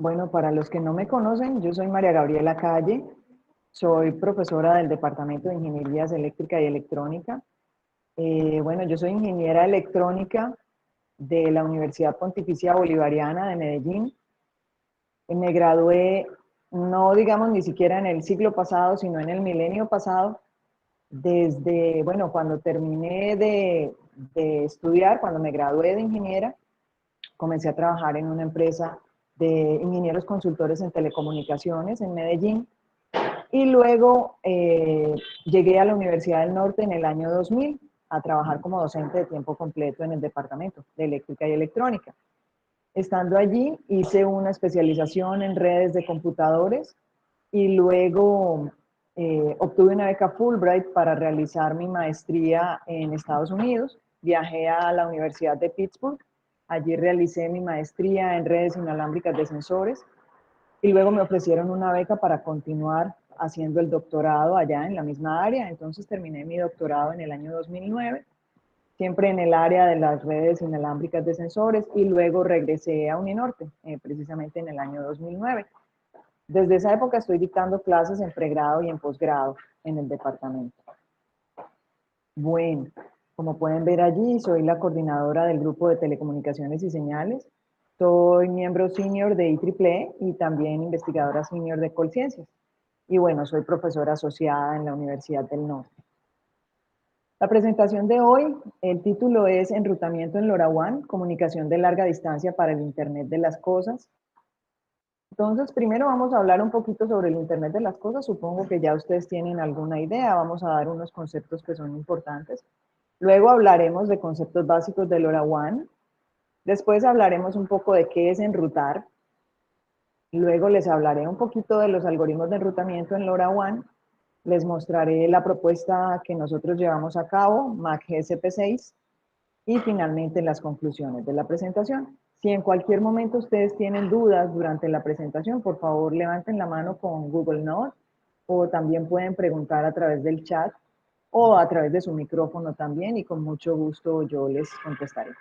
Bueno, para los que no me conocen, yo soy María Gabriela Calle, soy profesora del Departamento de Ingenierías Eléctrica y Electrónica. Bueno, yo soy ingeniera electrónica de la Universidad Pontificia Bolivariana de Medellín. Me gradué, no digamos ni siquiera en el siglo pasado, sino en el milenio pasado, desde, bueno, cuando terminé de estudiar, cuando me gradué de ingeniera, comencé a trabajar en una empresa de ingenieros consultores en telecomunicaciones en Medellín y luego llegué a la Universidad del Norte en el año 2000 a trabajar como docente de tiempo completo en el departamento de eléctrica y electrónica. Estando allí hice una especialización en redes de computadores y luego obtuve una beca Fulbright para realizar mi maestría en Estados Unidos. Viajé a la Universidad de Pittsburgh, allí realicé mi maestría en redes inalámbricas de sensores y luego me ofrecieron una beca para continuar haciendo el doctorado allá en la misma área. Entonces terminé mi doctorado en el año 2009, siempre en el área de las redes inalámbricas de sensores, y luego regresé a Uninorte, precisamente en el año 2009. Desde esa época estoy dictando clases en pregrado y en posgrado en el departamento. Bueno, como pueden ver allí, soy la coordinadora del grupo de telecomunicaciones y señales. Soy miembro senior de IEEE y también investigadora senior de Colciencias. Y bueno, soy profesora asociada en la Universidad del Norte. La presentación de hoy, el título es Enrutamiento en LoRaWAN, comunicación de larga distancia para el Internet de las Cosas. Entonces, primero vamos a hablar un poquito sobre el Internet de las Cosas. Supongo que ya ustedes tienen alguna idea. Vamos a dar unos conceptos que son importantes. Luego hablaremos de conceptos básicos de LoRaWAN. Después hablaremos un poco de qué es enrutar. Luego les hablaré un poquito de los algoritmos de enrutamiento en LoRaWAN. Les mostraré la propuesta que nosotros llevamos a cabo, MAC-GSP6. Y finalmente las conclusiones de la presentación. Si en cualquier momento ustedes tienen dudas durante la presentación, por favor levanten la mano con Google Notes o también pueden preguntar a través del chat o a través de su micrófono también y con mucho gusto yo les contestaré.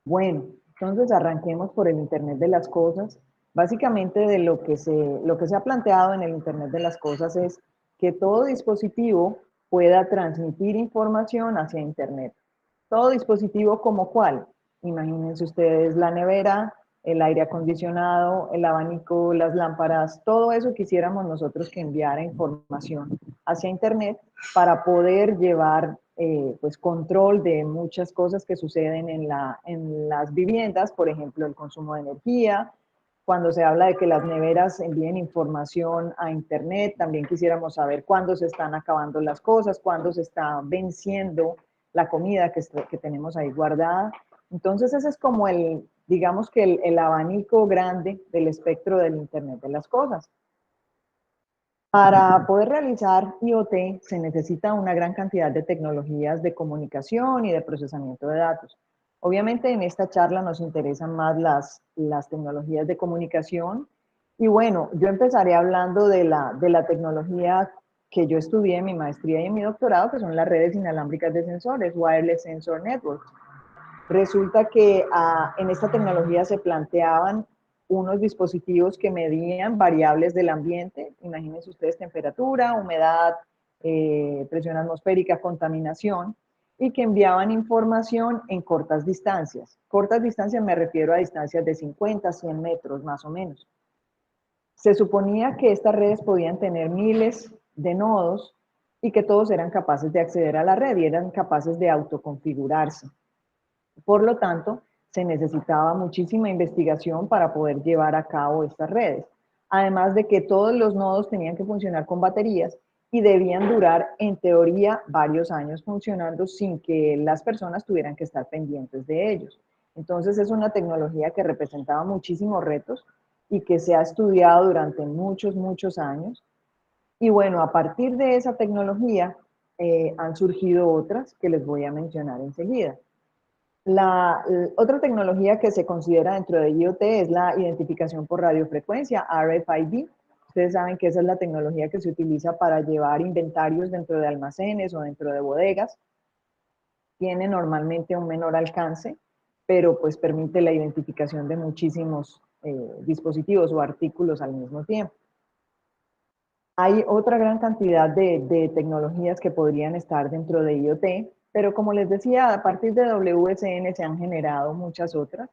Bueno, entonces arranquemos por el Internet de las Cosas. Básicamente de lo que se ha planteado en el Internet de las Cosas es que todo dispositivo pueda transmitir información hacia Internet. Todo dispositivo como cuál. Imagínense ustedes la nevera, el aire acondicionado, el abanico, las lámparas, todo eso quisiéramos nosotros que enviara información hacia Internet para poder llevar pues control de muchas cosas que suceden en las viviendas, por ejemplo, el consumo de energía. Cuando se habla de que las neveras envíen información a Internet, también quisiéramos saber cuándo se están acabando las cosas, cuándo se está venciendo la comida que tenemos ahí guardada. Entonces ese es como digamos que el abanico grande del espectro del Internet de las cosas. Para poder realizar IoT se necesita una gran cantidad de tecnologías de comunicación y de procesamiento de datos. Obviamente en esta charla nos interesan más las tecnologías de comunicación y bueno, yo empezaré hablando de la tecnología que yo estudié en mi maestría y en mi doctorado, que son las redes inalámbricas de sensores, Wireless Sensor Networks. Resulta que en esta tecnología se planteaban unos dispositivos que medían variables del ambiente, imagínense ustedes temperatura, humedad, presión atmosférica, contaminación, y que enviaban información en cortas distancias. Cortas distancias me refiero a distancias de 50, 100 metros más o menos. Se suponía que estas redes podían tener miles de nodos y que todos eran capaces de acceder a la red y eran capaces de autoconfigurarse. Por lo tanto, se necesitaba muchísima investigación para poder llevar a cabo estas redes. Además de que todos los nodos tenían que funcionar con baterías y debían durar, en teoría, varios años funcionando sin que las personas tuvieran que estar pendientes de ellos. Entonces es una tecnología que representaba muchísimos retos y que se ha estudiado durante muchos, muchos años. Y bueno, a partir de esa tecnología han surgido otras que les voy a mencionar enseguida. La otra tecnología que se considera dentro de IoT es la identificación por radiofrecuencia, RFID. Ustedes saben que esa es la tecnología que se utiliza para llevar inventarios dentro de almacenes o dentro de bodegas. Tiene normalmente un menor alcance, pero pues permite la identificación de muchísimos dispositivos o artículos al mismo tiempo. Hay otra gran cantidad de tecnologías que podrían estar dentro de IoT, pero como les decía, a partir de WSN se han generado muchas otras.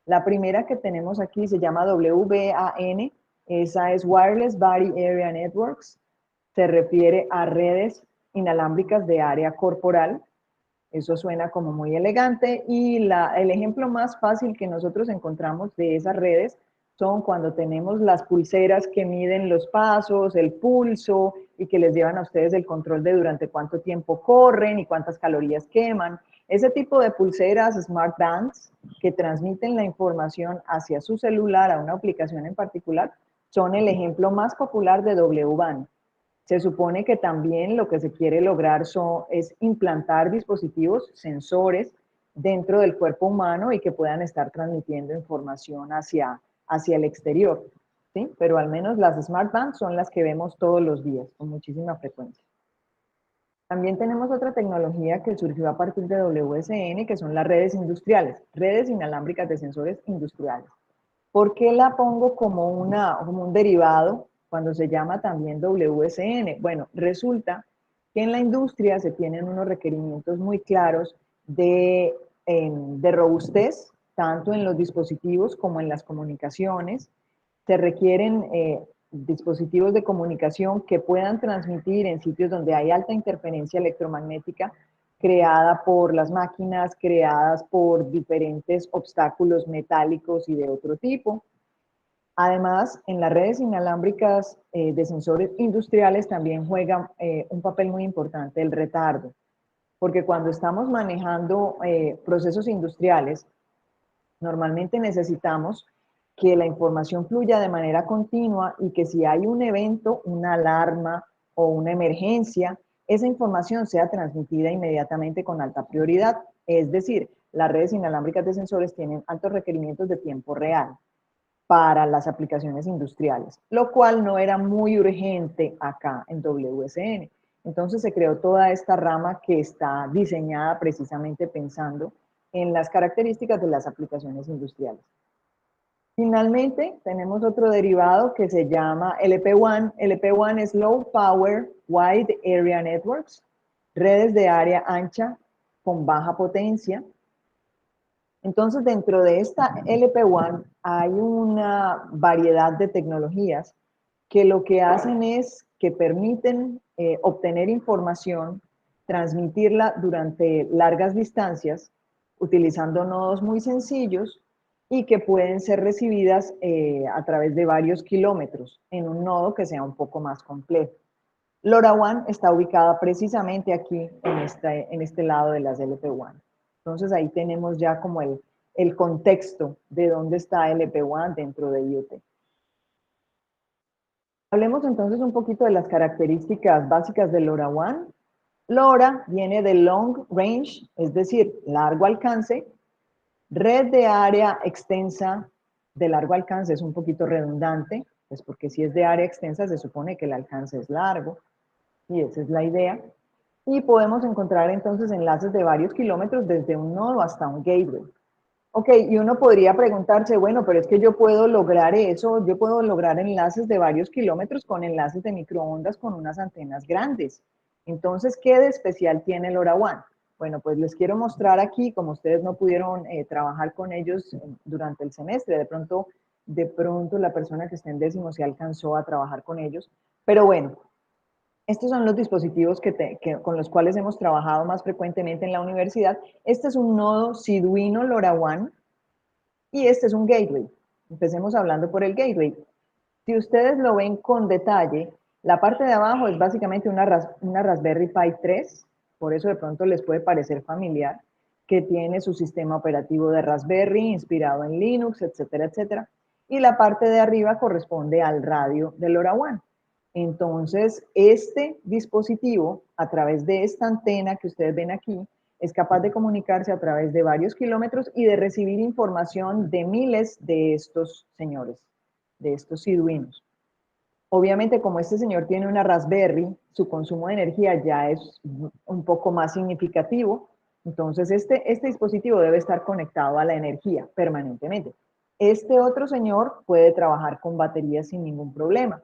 La primera que tenemos aquí se llama WBAN, esa es Wireless Body Area Networks, se refiere a redes inalámbricas de área corporal. Eso suena como muy elegante y el ejemplo más fácil que nosotros encontramos de esas redes son cuando tenemos las pulseras que miden los pasos, el pulso y que les llevan a ustedes el control de durante cuánto tiempo corren y cuántas calorías queman. Ese tipo de pulseras, smart bands, que transmiten la información hacia su celular a una aplicación en particular, son el ejemplo más popular de WBAN. Se supone que también lo que se quiere lograr es implantar dispositivos, sensores, dentro del cuerpo humano y que puedan estar transmitiendo información hacia el exterior, ¿sí? Pero al menos las smart bands son las que vemos todos los días, con muchísima frecuencia. También tenemos otra tecnología que surgió a partir de WSN, que son las redes industriales, redes inalámbricas de sensores industriales. ¿Por qué la pongo como un derivado cuando se llama también WSN? Bueno, resulta que en la industria se tienen unos requerimientos muy claros de robustez, tanto en los dispositivos como en las comunicaciones. Se requieren dispositivos de comunicación que puedan transmitir en sitios donde hay alta interferencia electromagnética creada por las máquinas, creadas por diferentes obstáculos metálicos y de otro tipo. Además, en las redes inalámbricas de sensores industriales también juega un papel muy importante el retardo, porque cuando estamos manejando procesos industriales, normalmente necesitamos que la información fluya de manera continua y que si hay un evento, una alarma o una emergencia, esa información sea transmitida inmediatamente con alta prioridad. Es decir, las redes inalámbricas de sensores tienen altos requerimientos de tiempo real para las aplicaciones industriales, lo cual no era muy urgente acá en WSN. Entonces se creó toda esta rama que está diseñada precisamente pensando en las características de las aplicaciones industriales. Finalmente, tenemos otro derivado que se llama LP1. LP1 es Low Power Wide Area Networks, redes de área ancha con baja potencia. Entonces, dentro de esta LP1 hay una variedad de tecnologías que lo que hacen es que permiten obtener información, transmitirla durante largas distancias, utilizando nodos muy sencillos y que pueden ser recibidas a través de varios kilómetros en un nodo que sea un poco más complejo. LoRaWAN está ubicada precisamente aquí en este lado de las LP1. Entonces ahí tenemos ya como el contexto de dónde está LP1 dentro de IoT. Hablemos entonces un poquito de las características básicas de LoRaWAN. LoRa viene de Long Range, es decir, largo alcance. Red de área extensa de largo alcance es un poquito redundante, pues porque si es de área extensa se supone que el alcance es largo, y esa es la idea. Y podemos encontrar entonces enlaces de varios kilómetros desde un nodo hasta un gateway. Ok, y uno podría preguntarse, bueno, pero es que yo puedo lograr eso, yo puedo lograr enlaces de varios kilómetros con enlaces de microondas con unas antenas grandes. Entonces, ¿qué de especial tiene LoRaWAN? Bueno, pues les quiero mostrar aquí, como ustedes no pudieron trabajar con ellos durante el semestre, de pronto la persona que está en décimo se alcanzó a trabajar con ellos, pero bueno, estos son los dispositivos con los cuales hemos trabajado más frecuentemente en la universidad. Este es un nodo Siduino LoRaWAN y este es un gateway. Empecemos hablando por el gateway. Si ustedes lo ven con detalle, la parte de abajo es básicamente una Raspberry Pi 3, por eso de pronto les puede parecer familiar, que tiene su sistema operativo de Raspberry inspirado en Linux, etcétera, etcétera. Y la parte de arriba corresponde al radio de LoRaWAN. Entonces, este dispositivo, a través de esta antena que ustedes ven aquí, es capaz de comunicarse a través de varios kilómetros y de recibir información de miles de estos señores, de estos siduinos. Obviamente, como este señor tiene una Raspberry, su consumo de energía ya es un poco más significativo, Entonces, este dispositivo debe estar conectado a la energía permanentemente. Este otro señor puede trabajar con baterías sin ningún problema.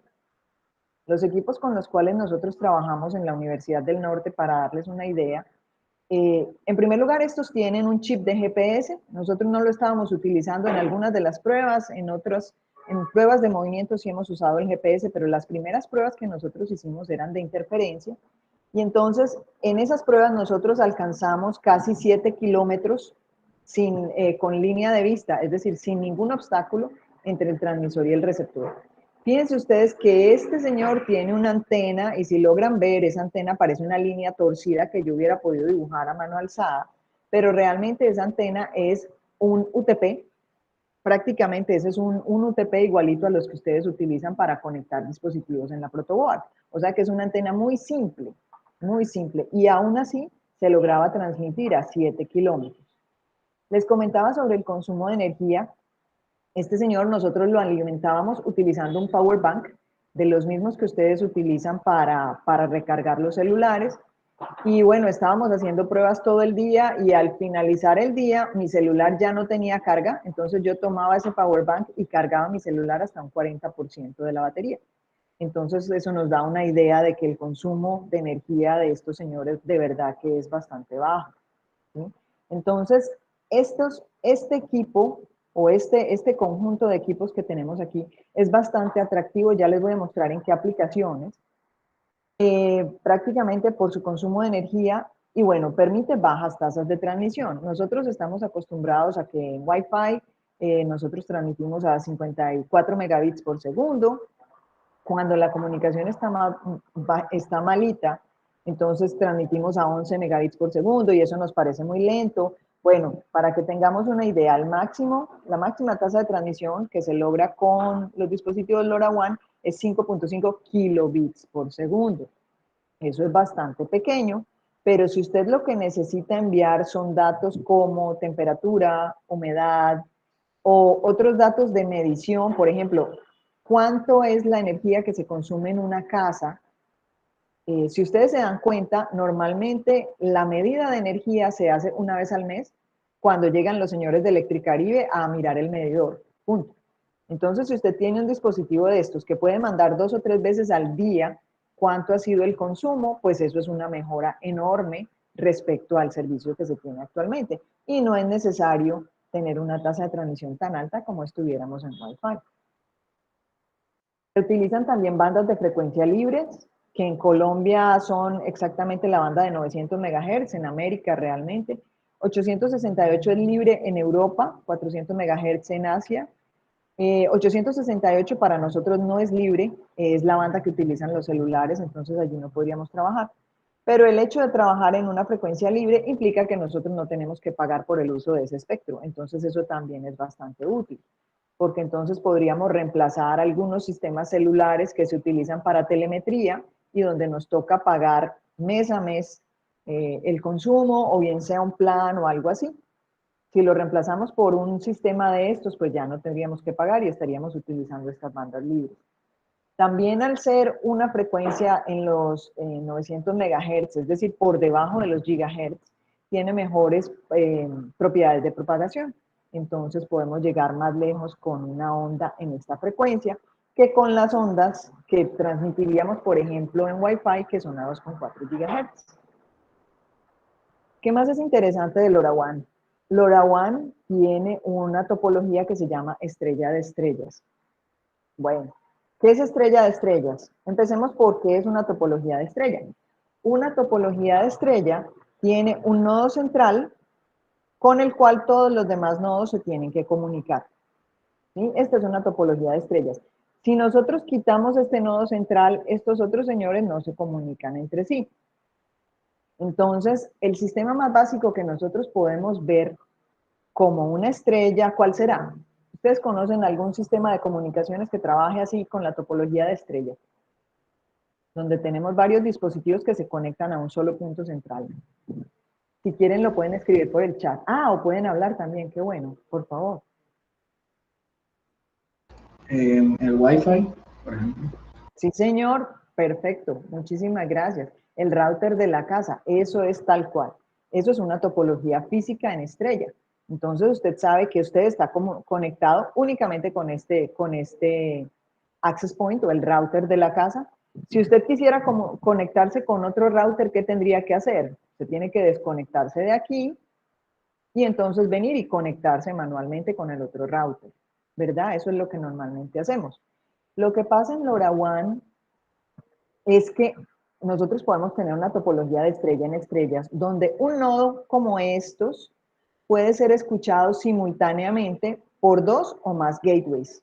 Los equipos con los cuales nosotros trabajamos en la Universidad del Norte, para darles una idea, en primer lugar, estos tienen un chip de GPS. Nosotros no lo estábamos utilizando en algunas de las pruebas, en pruebas de movimiento sí hemos usado el GPS, pero las primeras pruebas que nosotros hicimos eran de interferencia. Y entonces, en esas pruebas nosotros alcanzamos casi 7 kilómetros con línea de vista, es decir, sin ningún obstáculo entre el transmisor y el receptor. Fíjense ustedes que este señor tiene una antena, y si logran ver, esa antena parece una línea torcida que yo hubiera podido dibujar a mano alzada, pero realmente esa antena es un UTP. Prácticamente ese es un UTP igualito a los que ustedes utilizan para conectar dispositivos en la protoboard. O sea que es una antena muy simple, y aún así se lograba transmitir a 7 kilómetros. Les comentaba sobre el consumo de energía. Este señor nosotros lo alimentábamos utilizando un power bank, de los mismos que ustedes utilizan para recargar los celulares. Y bueno, estábamos haciendo pruebas todo el día, y al finalizar el día mi celular ya no tenía carga, entonces yo tomaba ese power bank y cargaba mi celular hasta un 40% de la batería. Entonces eso nos da una idea de que el consumo de energía de estos señores de verdad que es bastante bajo, ¿sí? Entonces, este equipo o este conjunto de equipos que tenemos aquí es bastante atractivo. Ya les voy a mostrar en qué aplicaciones. Prácticamente por su consumo de energía, y bueno, permite bajas tasas de transmisión. Nosotros estamos acostumbrados a que en Wi-Fi nosotros transmitimos a 54 megabits por segundo. Cuando la comunicación está malita, entonces transmitimos a 11 megabits por segundo, y eso nos parece muy lento. Bueno, para que tengamos una idea, la máxima tasa de transmisión que se logra con los dispositivos LoRaWAN es 5.5 kilobits por segundo. Eso es bastante pequeño, pero si usted lo que necesita enviar son datos como temperatura, humedad o otros datos de medición, por ejemplo, cuánto es la energía que se consume en una casa. Si ustedes se dan cuenta, normalmente la medida de energía se hace una vez al mes, cuando llegan los señores de Electricaribe a mirar el medidor, punto. Entonces, si usted tiene un dispositivo de estos que puede mandar 2 o 3 veces al día cuánto ha sido el consumo, pues eso es una mejora enorme respecto al servicio que se tiene actualmente. Y no es necesario tener una tasa de transmisión tan alta como estuviéramos en Wi-Fi. Se utilizan también bandas de frecuencia libres, que en Colombia son exactamente la banda de 900 MHz, en América realmente. 868 es libre en Europa, 400 MHz en Asia. 868 para nosotros no es libre, es la banda que utilizan los celulares, entonces allí no podríamos trabajar. Pero el hecho de trabajar en una frecuencia libre implica que nosotros no tenemos que pagar por el uso de ese espectro, entonces eso también es bastante útil, porque entonces podríamos reemplazar algunos sistemas celulares que se utilizan para telemetría y donde nos toca pagar mes a mes el consumo, o bien sea un plan o algo así. Si lo reemplazamos por un sistema de estos, pues ya no tendríamos que pagar y estaríamos utilizando estas bandas libres. También, al ser una frecuencia en los 900 MHz, es decir, por debajo de los gigahertz, tiene mejores propiedades de propagación. Entonces podemos llegar más lejos con una onda en esta frecuencia que con las ondas que transmitiríamos, por ejemplo, en Wi-Fi, que son a 2,4 GHz. ¿Qué más es interesante de LoRaWAN? LoRaWAN tiene una topología que se llama estrella de estrellas. Bueno, ¿qué es estrella de estrellas? Empecemos por qué es una topología de estrella. Una topología de estrella tiene un nodo central con el cual todos los demás nodos se tienen que comunicar, ¿sí? Esta es una topología de estrellas. Si nosotros quitamos este nodo central, estos otros señores no se comunican entre sí. Entonces, el sistema más básico que nosotros podemos ver como una estrella, ¿cuál será? ¿Ustedes conocen algún sistema de comunicaciones que trabaje así con la topología de estrella? Donde tenemos varios dispositivos que se conectan a un solo punto central. Si quieren lo pueden escribir por el chat. Ah, o pueden hablar también, qué bueno, por favor. El Wi-Fi, por ejemplo. Sí, señor, perfecto, muchísimas gracias. El router de la casa, eso es tal cual. Eso es una topología física en estrella. Entonces usted sabe que usted está como conectado únicamente con este access point o el router de la casa. Si usted quisiera como conectarse con otro router, ¿qué tendría que hacer? Usted tiene que desconectarse de aquí y entonces venir y conectarse manualmente con el otro router, ¿verdad? Eso es lo que normalmente hacemos. Lo que pasa en LoRaWAN es que nosotros podemos tener una topología de estrella en estrellas, donde un nodo como estos puede ser escuchado simultáneamente por dos o más gateways.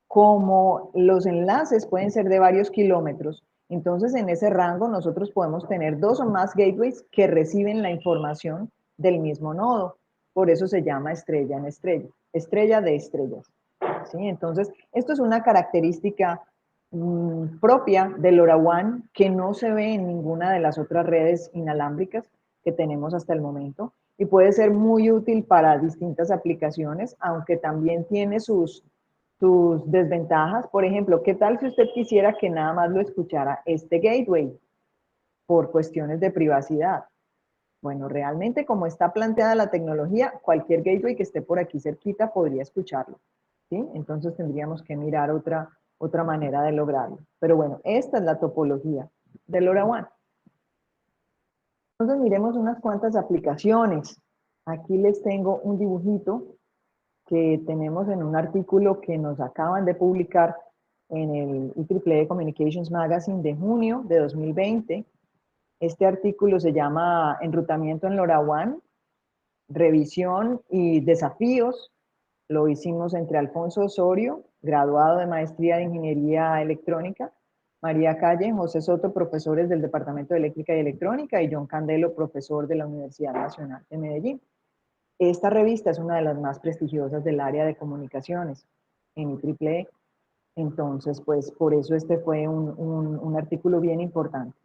Como los enlaces pueden ser de varios kilómetros, entonces en ese rango nosotros podemos tener dos o más gateways que reciben la información del mismo nodo. Por eso se llama estrella en estrella, estrella de estrellas. ¿Sí? Entonces, esto es una característica propia del LoRaWAN que no se ve en ninguna de las otras redes inalámbricas que tenemos hasta el momento y puede ser muy útil para distintas aplicaciones, aunque también tiene sus desventajas. Por ejemplo, ¿qué tal si usted quisiera que nada más lo escuchara este gateway por cuestiones de privacidad? Bueno, realmente como está planteada la tecnología, cualquier gateway que esté por aquí cerquita podría escucharlo, ¿sí? Entonces tendríamos que mirar otra manera de lograrlo. Pero bueno, esta es la topología del LoRaWAN. Entonces miremos unas cuantas aplicaciones. Aquí les tengo un dibujito que tenemos en un artículo que nos acaban de publicar en el IEEE Communications Magazine de junio de 2020. Este artículo se llama Enrutamiento en LoRaWAN, revisión y desafíos. Lo hicimos entre Alfonso Osorio, graduado de Maestría de Ingeniería Electrónica, María Calle, José Soto, profesores del Departamento de Eléctrica y Electrónica, y John Candelo, profesor de la Universidad Nacional de Medellín. Esta revista es una de las más prestigiosas del área de comunicaciones en IEEE. Entonces, pues por eso este fue un artículo bien importante.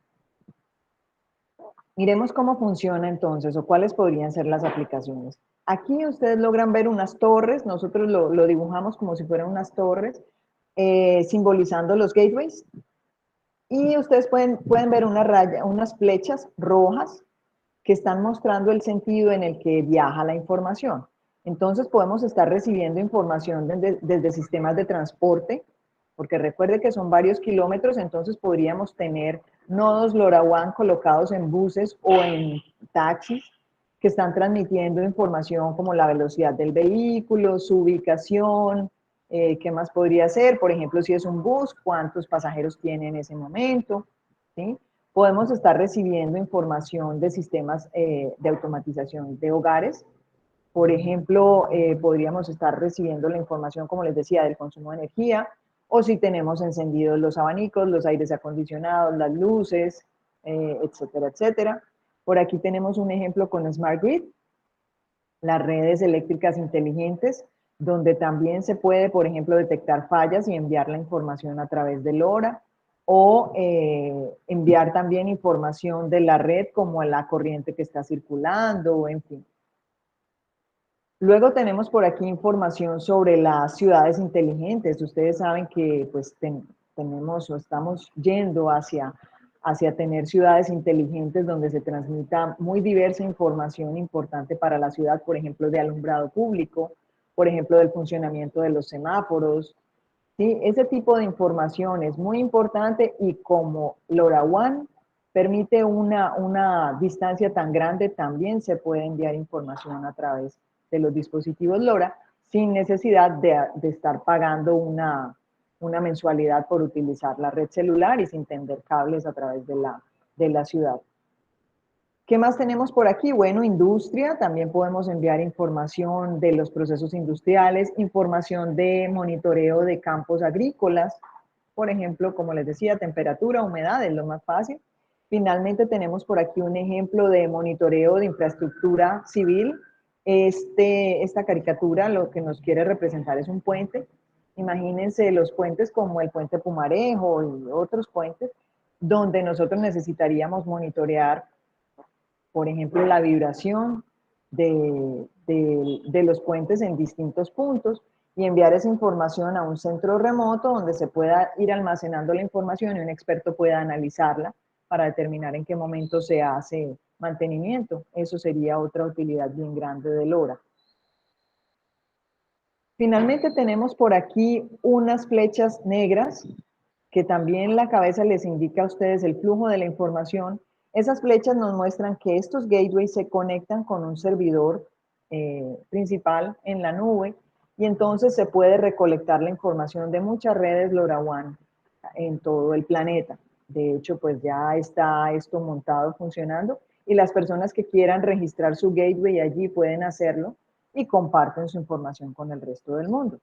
Miremos cómo funciona entonces o cuáles podrían ser las aplicaciones. Aquí ustedes logran ver unas torres, nosotros lo dibujamos como si fueran unas torres, simbolizando los gateways. Y ustedes pueden ver una raya, unas flechas rojas que están mostrando el sentido en el que viaja la información. Entonces podemos estar recibiendo información desde sistemas de transporte, porque recuerde que son varios kilómetros, entonces podríamos tener nodos LoRaWAN colocados en buses o en taxis que están transmitiendo información como la velocidad del vehículo, su ubicación, qué más podría ser, por ejemplo, si es un bus, cuántos pasajeros tiene en ese momento, ¿sí? Podemos estar recibiendo información de sistemas de automatización de hogares. Por ejemplo, podríamos estar recibiendo la información, como les decía, del consumo de energía, o si tenemos encendidos los abanicos, los aires acondicionados, las luces, etcétera, etcétera. Por aquí tenemos un ejemplo con Smart Grid, las redes eléctricas inteligentes, donde también se puede, por ejemplo, detectar fallas y enviar la información a través del LoRa, o enviar también información de la red como a la corriente que está circulando, en fin. Luego tenemos por aquí información sobre las ciudades inteligentes. Ustedes saben que pues tenemos o estamos yendo hacia tener ciudades inteligentes donde se transmita muy diversa información importante para la ciudad, por ejemplo, de alumbrado público, por ejemplo, del funcionamiento de los semáforos. ¿Sí? Ese tipo de información es muy importante y como LoRaWAN permite una distancia tan grande, también se puede enviar información a través de los dispositivos LoRa sin necesidad de estar pagando una mensualidad por utilizar la red celular y sin tender cables a través de la ciudad. ¿Qué más tenemos por aquí? Bueno, industria, también podemos enviar información de los procesos industriales, información de monitoreo de campos agrícolas, por ejemplo, como les decía, temperatura, humedad, es lo más fácil. Finalmente tenemos por aquí un ejemplo de monitoreo de infraestructura civil. Esta caricatura lo que nos quiere representar es un puente. Imagínense los puentes como el puente Pumarejo y otros puentes, donde nosotros necesitaríamos monitorear, por ejemplo, la vibración de los puentes en distintos puntos y enviar esa información a un centro remoto donde se pueda ir almacenando la información y un experto pueda analizarla para determinar en qué momento se hace mantenimiento. Eso sería otra utilidad bien grande de LoRa. Finalmente tenemos por aquí unas flechas negras que también la cabeza les indica a ustedes el flujo de la información. Esas flechas nos muestran que estos gateways se conectan con un servidor principal en la nube y entonces se puede recolectar la información de muchas redes LoRaWAN en todo el planeta. De hecho, pues ya está esto montado, funcionando, y las personas que quieran registrar su gateway allí pueden hacerlo y comparten su información con el resto del mundo.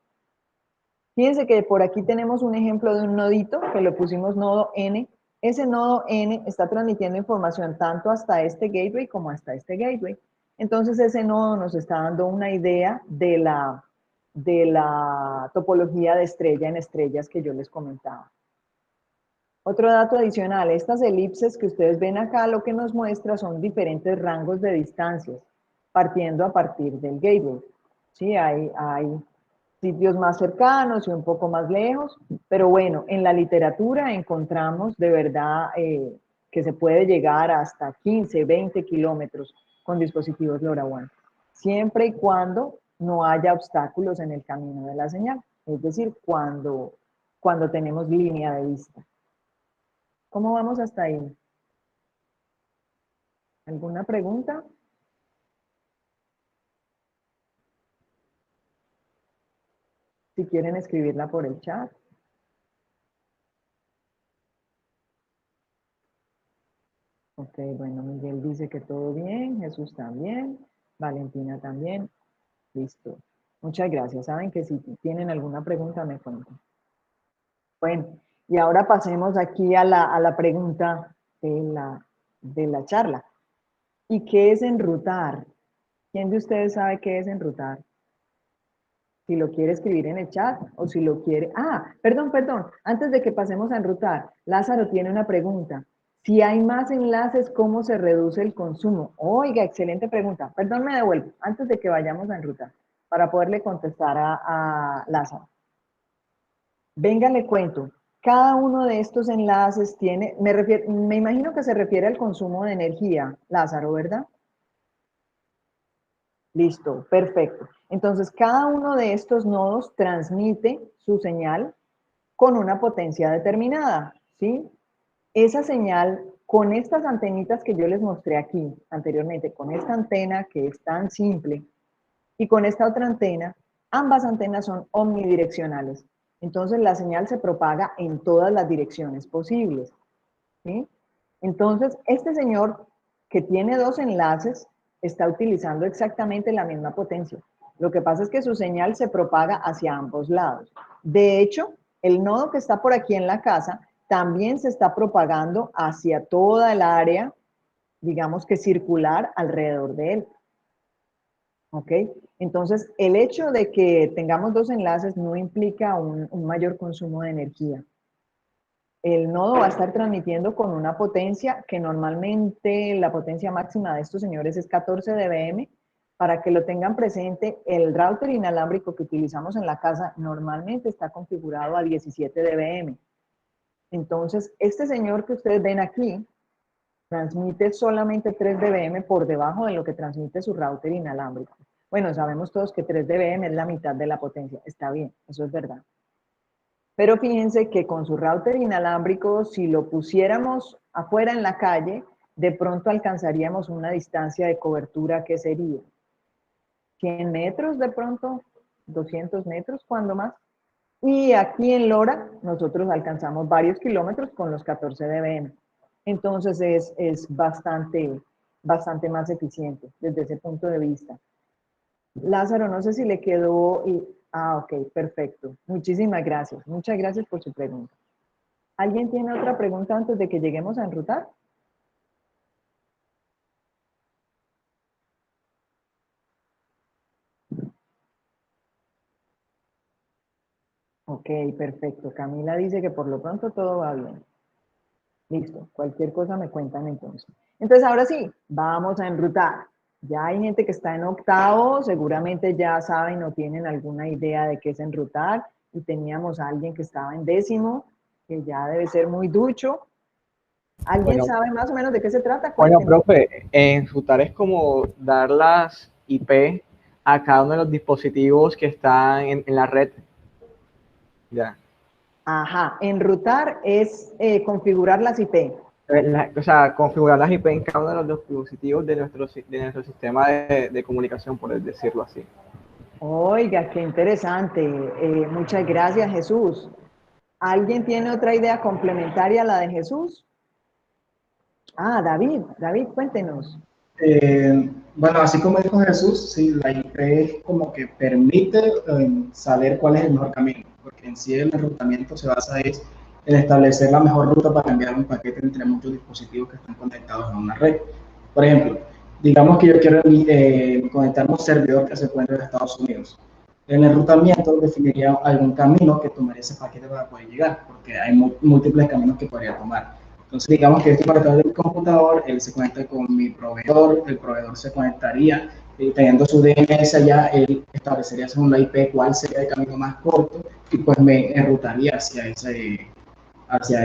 Fíjense que por aquí tenemos un ejemplo de un nodito que le pusimos nodo N. Ese nodo N está transmitiendo información tanto hasta este gateway como hasta este gateway. Entonces ese nodo nos está dando una idea de la topología de estrella en estrellas que yo les comentaba. Otro dato adicional, estas elipses que ustedes ven acá lo que nos muestra son diferentes rangos de distancias, partiendo a partir del gateway. Sí, hay sitios más cercanos y un poco más lejos, pero bueno, en la literatura encontramos de verdad que se puede llegar hasta 15, 20 kilómetros con dispositivos LoRaWAN, siempre y cuando no haya obstáculos en el camino de la señal, es decir, cuando tenemos línea de vista. ¿Cómo vamos hasta ahí? ¿Alguna pregunta? Si quieren escribirla por el chat. Ok, bueno, Miguel dice que todo bien, Jesús también, Valentina también, listo. Muchas gracias. Saben que si tienen alguna pregunta me cuentan. Bueno, y ahora pasemos aquí a la pregunta de la charla. ¿Y qué es enrutar? ¿Quién de ustedes sabe qué es enrutar? Si lo quiere escribir en el chat o si lo quiere... Ah, perdón. Antes de que pasemos a enrutar, Lázaro tiene una pregunta. Si hay más enlaces, ¿cómo se reduce el consumo? Oiga, excelente pregunta. Perdón, me devuelvo antes de que vayamos a enrutar para poderle contestar a Lázaro. Venga, le cuento. Cada uno de estos enlaces tiene, me imagino que se refiere al consumo de energía, Lázaro, ¿verdad? Listo, perfecto. Entonces, cada uno de estos nodos transmite su señal con una potencia determinada, ¿sí? Esa señal, con estas antenitas que yo les mostré aquí anteriormente, con esta antena que es tan simple, y con esta otra antena, ambas antenas son omnidireccionales. Entonces, la señal se propaga en todas las direcciones posibles, ¿sí? Entonces, este señor que tiene dos enlaces está utilizando exactamente la misma potencia. Lo que pasa es que su señal se propaga hacia ambos lados. De hecho, el nodo que está por aquí en la casa también se está propagando hacia toda el área, digamos que circular alrededor de él. ¿Ok? Entonces, el hecho de que tengamos dos enlaces no implica un mayor consumo de energía. El nodo va a estar transmitiendo con una potencia que normalmente la potencia máxima de estos señores es 14 dBm. Para que lo tengan presente, el router inalámbrico que utilizamos en la casa normalmente está configurado a 17 dBm. Entonces, este señor que ustedes ven aquí transmite solamente 3 dBm por debajo de lo que transmite su router inalámbrico. Bueno, sabemos todos que 3 dBm es la mitad de la potencia. Está bien, eso es verdad. Pero fíjense que con su router inalámbrico, si lo pusiéramos afuera en la calle, de pronto alcanzaríamos una distancia de cobertura que sería 100 metros de pronto, 200 metros, cuando más. Y aquí en LoRa, nosotros alcanzamos varios kilómetros con los 14 dBm. Entonces es bastante más eficiente desde ese punto de vista. Lázaro, no sé si le quedó... Ah, ok, perfecto. Muchísimas gracias. Muchas gracias por su pregunta. ¿Alguien tiene otra pregunta antes de que lleguemos a enrutar? Ok, perfecto. Camila dice que por lo pronto todo va bien. Listo, cualquier cosa me cuentan entonces. Entonces, ahora sí, vamos a enrutar. Ya hay gente que está en octavo, seguramente ya saben o tienen alguna idea de qué es enrutar. Y teníamos a alguien que estaba en décimo, que ya debe ser muy ducho. ¿Alguien Bueno, sabe más o menos de qué se trata? bueno, Cuéntenos. profe, enrutar es como dar las IP a cada uno de los dispositivos que están en la red. Ya. Ajá, enrutar es configurar las IP. O sea, configurar las IP en cada uno de los dispositivos de nuestro sistema de comunicación, por decirlo así. Oiga, qué interesante. Muchas gracias, Jesús. ¿Alguien tiene otra idea complementaria a la de Jesús? Ah, David, cuéntenos. Bueno, así como dijo Jesús, sí, la IP es como que permite saber cuál es el mejor camino, porque en sí el enrutamiento se basa en establecer la mejor ruta para enviar un paquete entre muchos dispositivos que están conectados a una red. Por ejemplo, digamos que yo quiero conectar un servidor que se encuentra en Estados Unidos. El enrutamiento definiría algún camino que tomaría ese paquete para poder llegar, porque hay múltiples caminos que podría tomar. Entonces, digamos que este conectador de mi computador, él se conecta con mi proveedor, el proveedor se conectaría, teniendo su DNS allá, él establecería según la IP cuál sería el camino más corto y pues me enrutaría hacia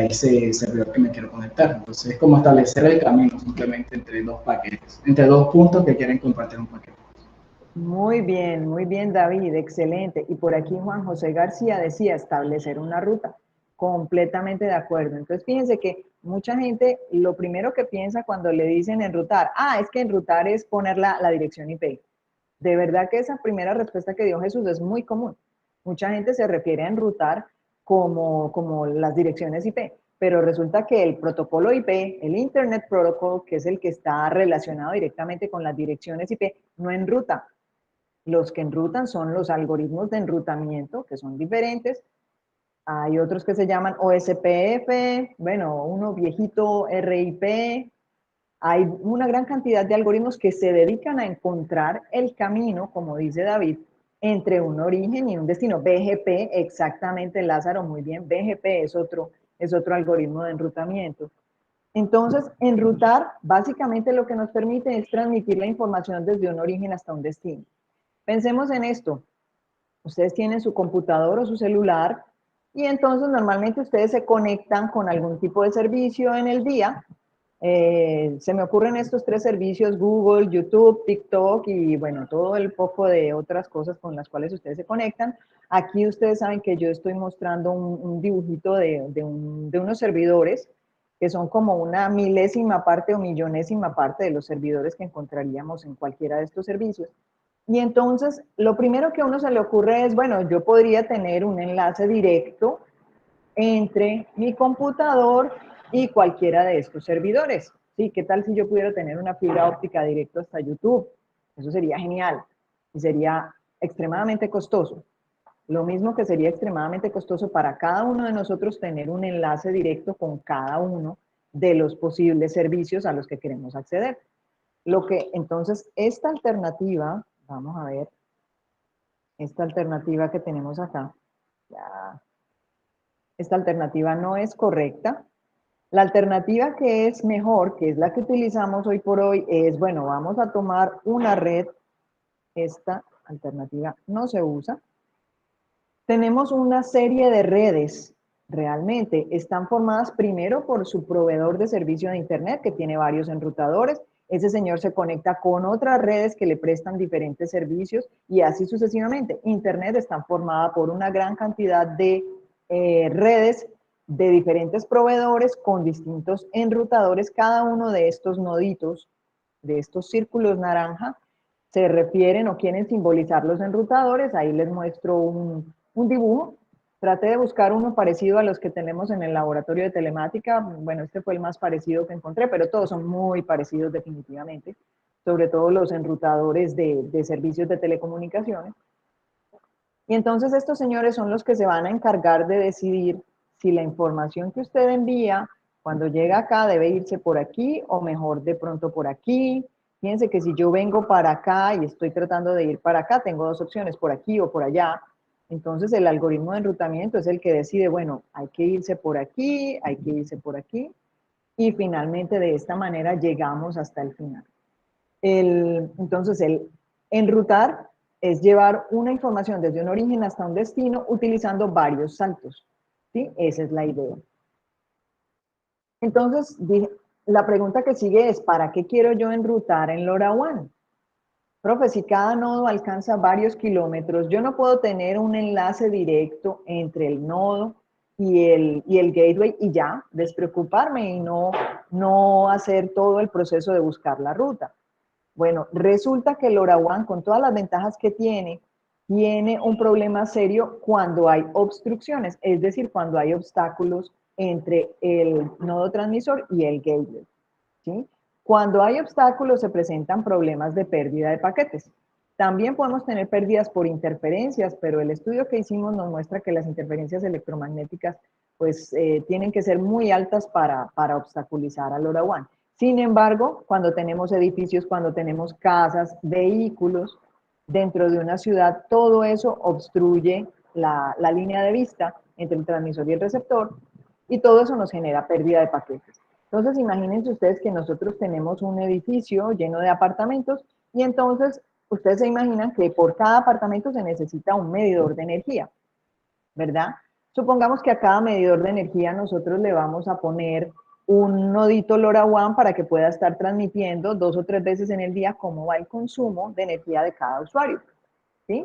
ese servidor que me quiero conectar. Entonces, es como establecer el camino simplemente entre dos paquetes, entre dos puntos que quieren compartir un paquete. Muy bien, David, excelente. Y por aquí Juan José García decía establecer una ruta. Completamente de acuerdo. Entonces, fíjense que mucha gente lo primero que piensa cuando le dicen enrutar, es que enrutar es poner la dirección IP. De verdad que esa primera respuesta que dio Jesús es muy común. Mucha gente se refiere a enrutar como las direcciones IP, pero resulta que el protocolo IP, el Internet Protocol, que es el que está relacionado directamente con las direcciones IP, no enruta. Los que enrutan son los algoritmos de enrutamiento, que son diferentes. Hay otros que se llaman OSPF, bueno, uno viejito RIP. Hay una gran cantidad de algoritmos que se dedican a encontrar el camino, como dice David, entre un origen y un destino. BGP, exactamente, Lázaro, muy bien. BGP es otro algoritmo de enrutamiento. Entonces, enrutar básicamente lo que nos permite es transmitir la información desde un origen hasta un destino. Pensemos en esto. Ustedes tienen su computador o su celular y entonces normalmente ustedes se conectan con algún tipo de servicio en el día. Se me ocurren estos tres servicios: Google, YouTube, TikTok y bueno, todo el poco de otras cosas con las cuales ustedes se conectan. Aquí ustedes saben que yo estoy mostrando un dibujito de unos servidores que son como una milésima parte o millonésima parte de los servidores que encontraríamos en cualquiera de estos servicios. Y entonces, lo primero que a uno se le ocurre es, bueno, yo podría tener un enlace directo entre mi computador y cualquiera de estos servidores. ¿Sí? ¿Qué tal si yo pudiera tener una fibra óptica directa hasta YouTube? Eso sería genial y sería extremadamente costoso. Lo mismo que sería extremadamente costoso para cada uno de nosotros tener un enlace directo con cada uno de los posibles servicios a los que queremos acceder. Entonces, esta alternativa, vamos a ver, esta alternativa que tenemos acá, ya, esta alternativa no es correcta. La alternativa que es mejor, que es la que utilizamos hoy por hoy, es, bueno, vamos a tomar una red, esta alternativa no se usa. Tenemos una serie de redes, realmente están formadas primero por su proveedor de servicio de Internet, que tiene varios enrutadores. Ese señor se conecta con otras redes que le prestan diferentes servicios y así sucesivamente. Internet está formada por una gran cantidad de redes de diferentes proveedores con distintos enrutadores. Cada uno de estos noditos, de estos círculos naranja, se refieren o quieren simbolizar los enrutadores. Ahí les muestro un dibujo. Traté de buscar uno parecido a los que tenemos en el laboratorio de telemática. Bueno, este fue el más parecido que encontré, pero todos son muy parecidos definitivamente, sobre todo los enrutadores de servicios de telecomunicaciones. Y entonces estos señores son los que se van a encargar de decidir si la información que usted envía cuando llega acá debe irse por aquí o mejor de pronto por aquí. Fíjense que si yo vengo para acá y estoy tratando de ir para acá, tengo dos opciones, por aquí o por allá. Entonces el algoritmo de enrutamiento es el que decide, bueno, hay que irse por aquí, hay que irse por aquí. Y finalmente de esta manera llegamos hasta el final. Entonces el enrutar es llevar una información desde un origen hasta un destino utilizando varios saltos. ¿Sí? Esa es la idea. Entonces, la pregunta que sigue es, ¿para qué quiero yo enrutar en LoRaWAN? Profe, si cada nodo alcanza varios kilómetros, yo no puedo tener un enlace directo entre el nodo y el gateway y ya, despreocuparme y no hacer todo el proceso de buscar la ruta. Bueno, resulta que el LoRaWAN, con todas las ventajas que tiene un problema serio cuando hay obstrucciones, es decir, cuando hay obstáculos entre el nodo transmisor y el gateway, ¿sí? Cuando hay obstáculos se presentan problemas de pérdida de paquetes. También podemos tener pérdidas por interferencias, pero el estudio que hicimos nos muestra que las interferencias electromagnéticas pues tienen que ser muy altas para obstaculizar al LoRaWAN. Sin embargo, cuando tenemos edificios, cuando tenemos casas, vehículos dentro de una ciudad, todo eso obstruye la línea de vista entre el transmisor y el receptor y todo eso nos genera pérdida de paquetes. Entonces, imagínense ustedes que nosotros tenemos un edificio lleno de apartamentos y entonces ustedes se imaginan que por cada apartamento se necesita un medidor de energía, ¿verdad? Supongamos que a cada medidor de energía nosotros le vamos a poner un nodito LoRaWAN para que pueda estar transmitiendo 2 o 3 veces en el día cómo va el consumo de energía de cada usuario, ¿sí?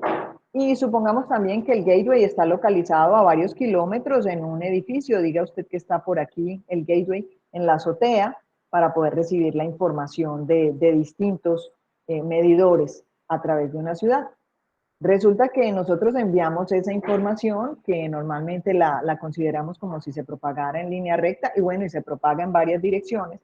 Y supongamos también que el gateway está localizado a varios kilómetros en un edificio, diga usted que está por aquí el gateway en la azotea para poder recibir la información de distintos medidores a través de una ciudad. Resulta que nosotros enviamos esa información que normalmente la consideramos como si se propagara en línea recta y bueno, y se propaga en varias direcciones,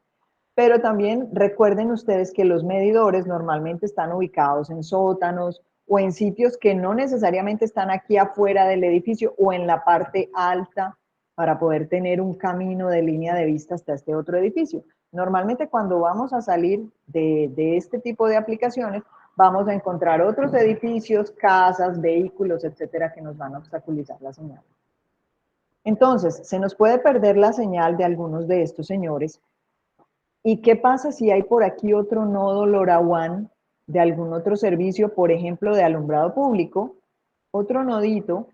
pero también recuerden ustedes que los medidores normalmente están ubicados en sótanos o en sitios que no necesariamente están aquí afuera del edificio o en la parte alta para poder tener un camino de línea de vista hasta este otro edificio. Normalmente cuando vamos a salir de este tipo de aplicaciones, vamos a encontrar otros edificios, casas, vehículos, etcétera, que nos van a obstaculizar la señal. Entonces, se nos puede perder la señal de algunos de estos señores. ¿Y qué pasa si hay por aquí otro nodo LoRaWAN de algún otro servicio, por ejemplo, de alumbrado público? Otro nodito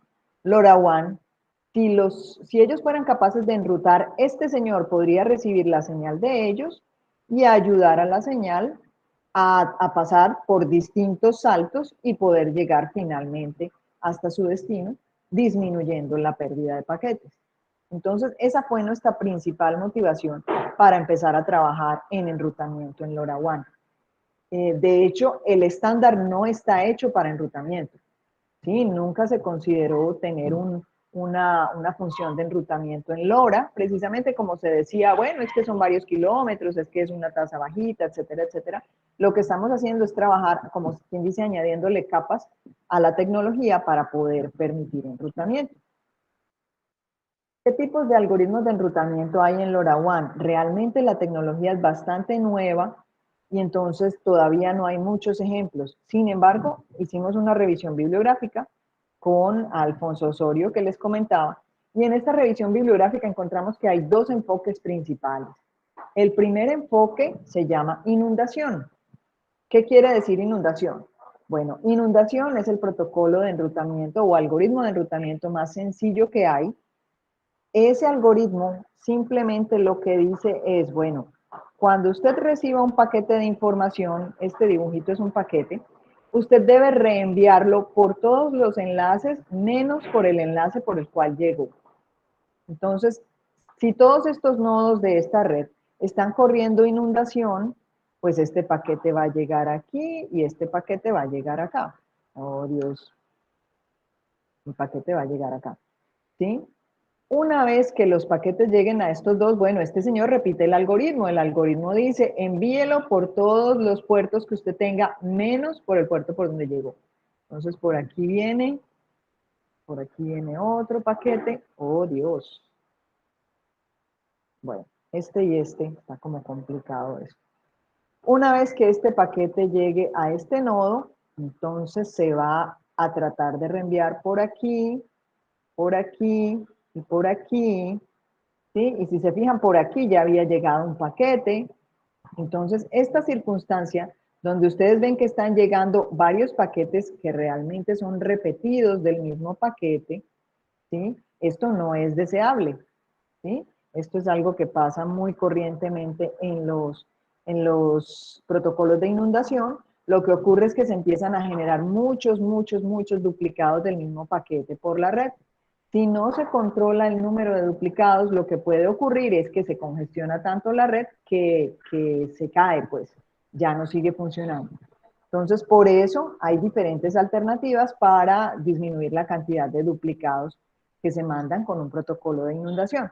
LoRaWAN. Si ellos fueran capaces de enrutar, este señor podría recibir la señal de ellos y ayudar a la señal a pasar por distintos saltos y poder llegar finalmente hasta su destino, disminuyendo la pérdida de paquetes. Entonces, esa fue nuestra principal motivación para empezar a trabajar en enrutamiento en LoRaWAN. De hecho, el estándar no está hecho para enrutamiento. ¿Sí? Nunca se consideró tener una función de enrutamiento en LoRa, precisamente como se decía, bueno, es que son varios kilómetros, es que es una tasa bajita, etcétera, etcétera. Lo que estamos haciendo es trabajar, como quien dice, añadiéndole capas a la tecnología para poder permitir enrutamiento. ¿Qué tipos de algoritmos de enrutamiento hay en LoRaWAN? Realmente la tecnología es bastante nueva y entonces todavía no hay muchos ejemplos. Sin embargo, hicimos una revisión bibliográfica con Alfonso Osorio que les comentaba y en esta revisión bibliográfica encontramos que hay dos enfoques principales. El primer enfoque se llama inundación. ¿Qué quiere decir inundación? Bueno, inundación es el protocolo de enrutamiento o algoritmo de enrutamiento más sencillo que hay. Ese algoritmo simplemente lo que dice es, bueno, cuando usted reciba un paquete de información, este dibujito es un paquete, usted debe reenviarlo por todos los enlaces, menos por el enlace por el cual llegó. Entonces, si todos estos nodos de esta red están corriendo inundación, pues este paquete va a llegar aquí y este paquete va a llegar acá. Oh, Dios, el paquete va a llegar acá, ¿sí? Una vez que los paquetes lleguen a estos dos, bueno, este señor repite el algoritmo. El algoritmo dice, envíelo por todos los puertos que usted tenga, menos por el puerto por donde llegó. Entonces, por aquí viene otro paquete. Oh, Dios. Bueno, este y este, está como complicado eso. Una vez que este paquete llegue a este nodo, entonces se va a tratar de reenviar por aquí y por aquí. ¿Sí? Y si se fijan, por aquí ya había llegado un paquete. Entonces, esta circunstancia donde ustedes ven que están llegando varios paquetes que realmente son repetidos del mismo paquete, ¿sí? Esto no es deseable, ¿sí? Esto es algo que pasa muy corrientemente en los protocolos de inundación. Lo que ocurre es que se empiezan a generar muchos duplicados del mismo paquete por la red. Si no se controla el número de duplicados, lo que puede ocurrir es que se congestiona tanto la red que se cae, pues ya no sigue funcionando. Entonces, por eso hay diferentes alternativas para disminuir la cantidad de duplicados que se mandan con un protocolo de inundación.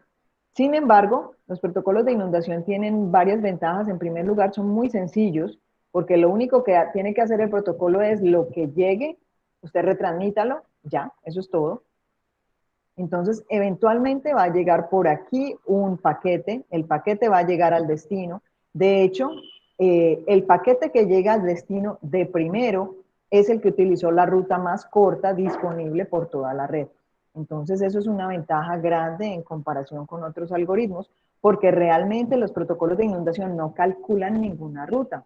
Sin embargo, los protocolos de inundación tienen varias ventajas. En primer lugar, son muy sencillos, porque lo único que tiene que hacer el protocolo es lo que llegue, usted retransmítalo, ya, eso es todo. Entonces, eventualmente va a llegar por aquí un paquete, el paquete va a llegar al destino. De hecho, el paquete que llega al destino de primero es el que utilizó la ruta más corta disponible por toda la red. Entonces, eso es una ventaja grande en comparación con otros algoritmos, porque realmente los protocolos de inundación no calculan ninguna ruta.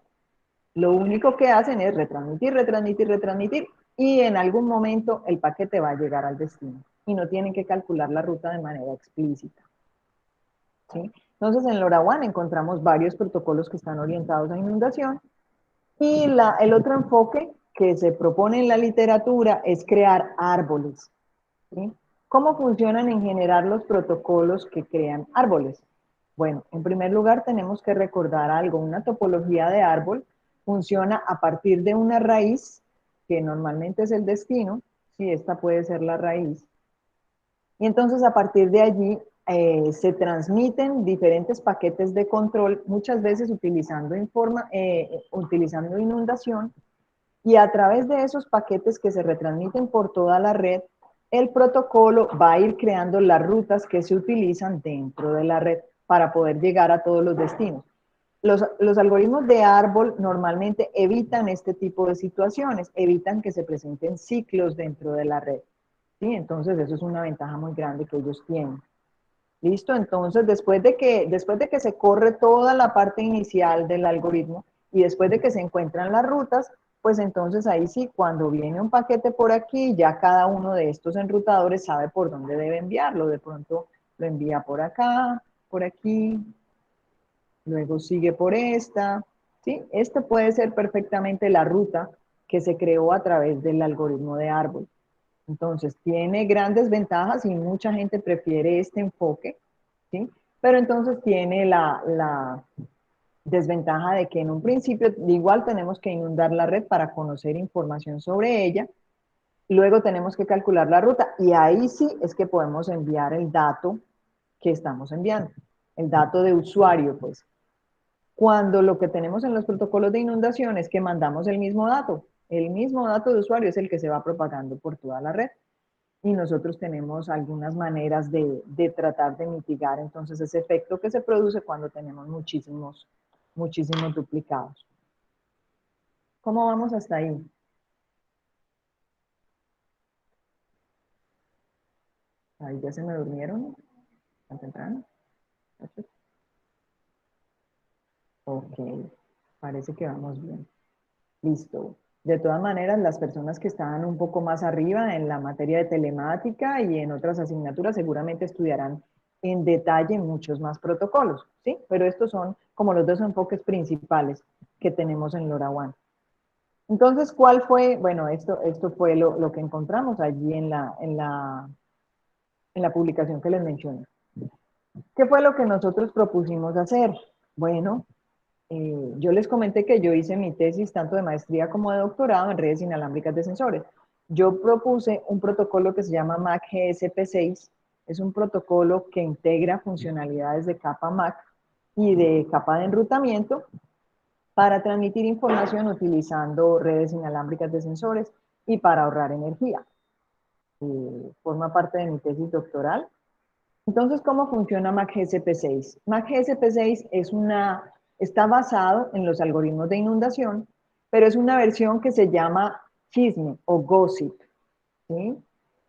Lo único que hacen es retransmitir, y en algún momento el paquete va a llegar al destino y no tienen que calcular la ruta de manera explícita. ¿Sí? Entonces, en LoRaWAN encontramos varios protocolos que están orientados a inundación, y el otro enfoque que se propone en la literatura es crear árboles. ¿Sí? ¿Cómo funcionan en general los protocolos que crean árboles? Bueno, en primer lugar tenemos que recordar algo. Una topología de árbol funciona a partir de una raíz, que normalmente es el destino, si esta puede ser la raíz. Y entonces a partir de allí se transmiten diferentes paquetes de control, muchas veces utilizando inundación, y a través de esos paquetes que se retransmiten por toda la red, el protocolo va a ir creando las rutas que se utilizan dentro de la red para poder llegar a todos los destinos. Los algoritmos de árbol normalmente evitan este tipo de situaciones, evitan que se presenten ciclos dentro de la red. ¿Sí? Entonces eso es una ventaja muy grande que ellos tienen. ¿Listo? Entonces, después de que se corre toda la parte inicial del algoritmo y después de que se encuentran las rutas, pues entonces ahí sí, cuando viene un paquete por aquí, ya cada uno de estos enrutadores sabe por dónde debe enviarlo. De pronto lo envía por acá, por aquí, luego sigue por esta, ¿sí? Este puede ser perfectamente la ruta que se creó a través del algoritmo de árbol. Entonces, tiene grandes ventajas y mucha gente prefiere este enfoque, ¿sí? Pero entonces tiene la desventaja de que en un principio igual tenemos que inundar la red para conocer información sobre ella, luego tenemos que calcular la ruta y ahí sí es que podemos enviar el dato que estamos enviando, el dato de usuario, pues. Cuando lo que tenemos en los protocolos de inundación es que mandamos el mismo dato de usuario es el que se va propagando por toda la red. Y nosotros tenemos algunas maneras de tratar de mitigar entonces ese efecto que se produce cuando tenemos muchísimos duplicados. ¿Cómo vamos hasta ahí? Ahí ya se me durmieron, tan temprano. Ok, parece que vamos bien. Listo. De todas maneras, las personas que están un poco más arriba en la materia de telemática y en otras asignaturas seguramente estudiarán en detalle muchos más protocolos, ¿sí? Pero estos son como los dos enfoques principales que tenemos en LoRaWAN. Entonces, ¿cuál fue? Bueno, esto fue lo que encontramos allí en la publicación que les mencioné. ¿Qué fue lo que nosotros propusimos hacer? Bueno, yo les comenté que yo hice mi tesis tanto de maestría como de doctorado en redes inalámbricas de sensores. Yo propuse un protocolo que se llama MAC GSP6. Es un protocolo que integra funcionalidades de capa MAC y de capa de enrutamiento para transmitir información utilizando redes inalámbricas de sensores y para ahorrar energía. Forma parte de mi tesis doctoral. Entonces, ¿cómo funciona MAC GSP6? MAC GSP6 está basado en los algoritmos de inundación, pero es una versión que se llama chisme o gossip, ¿sí?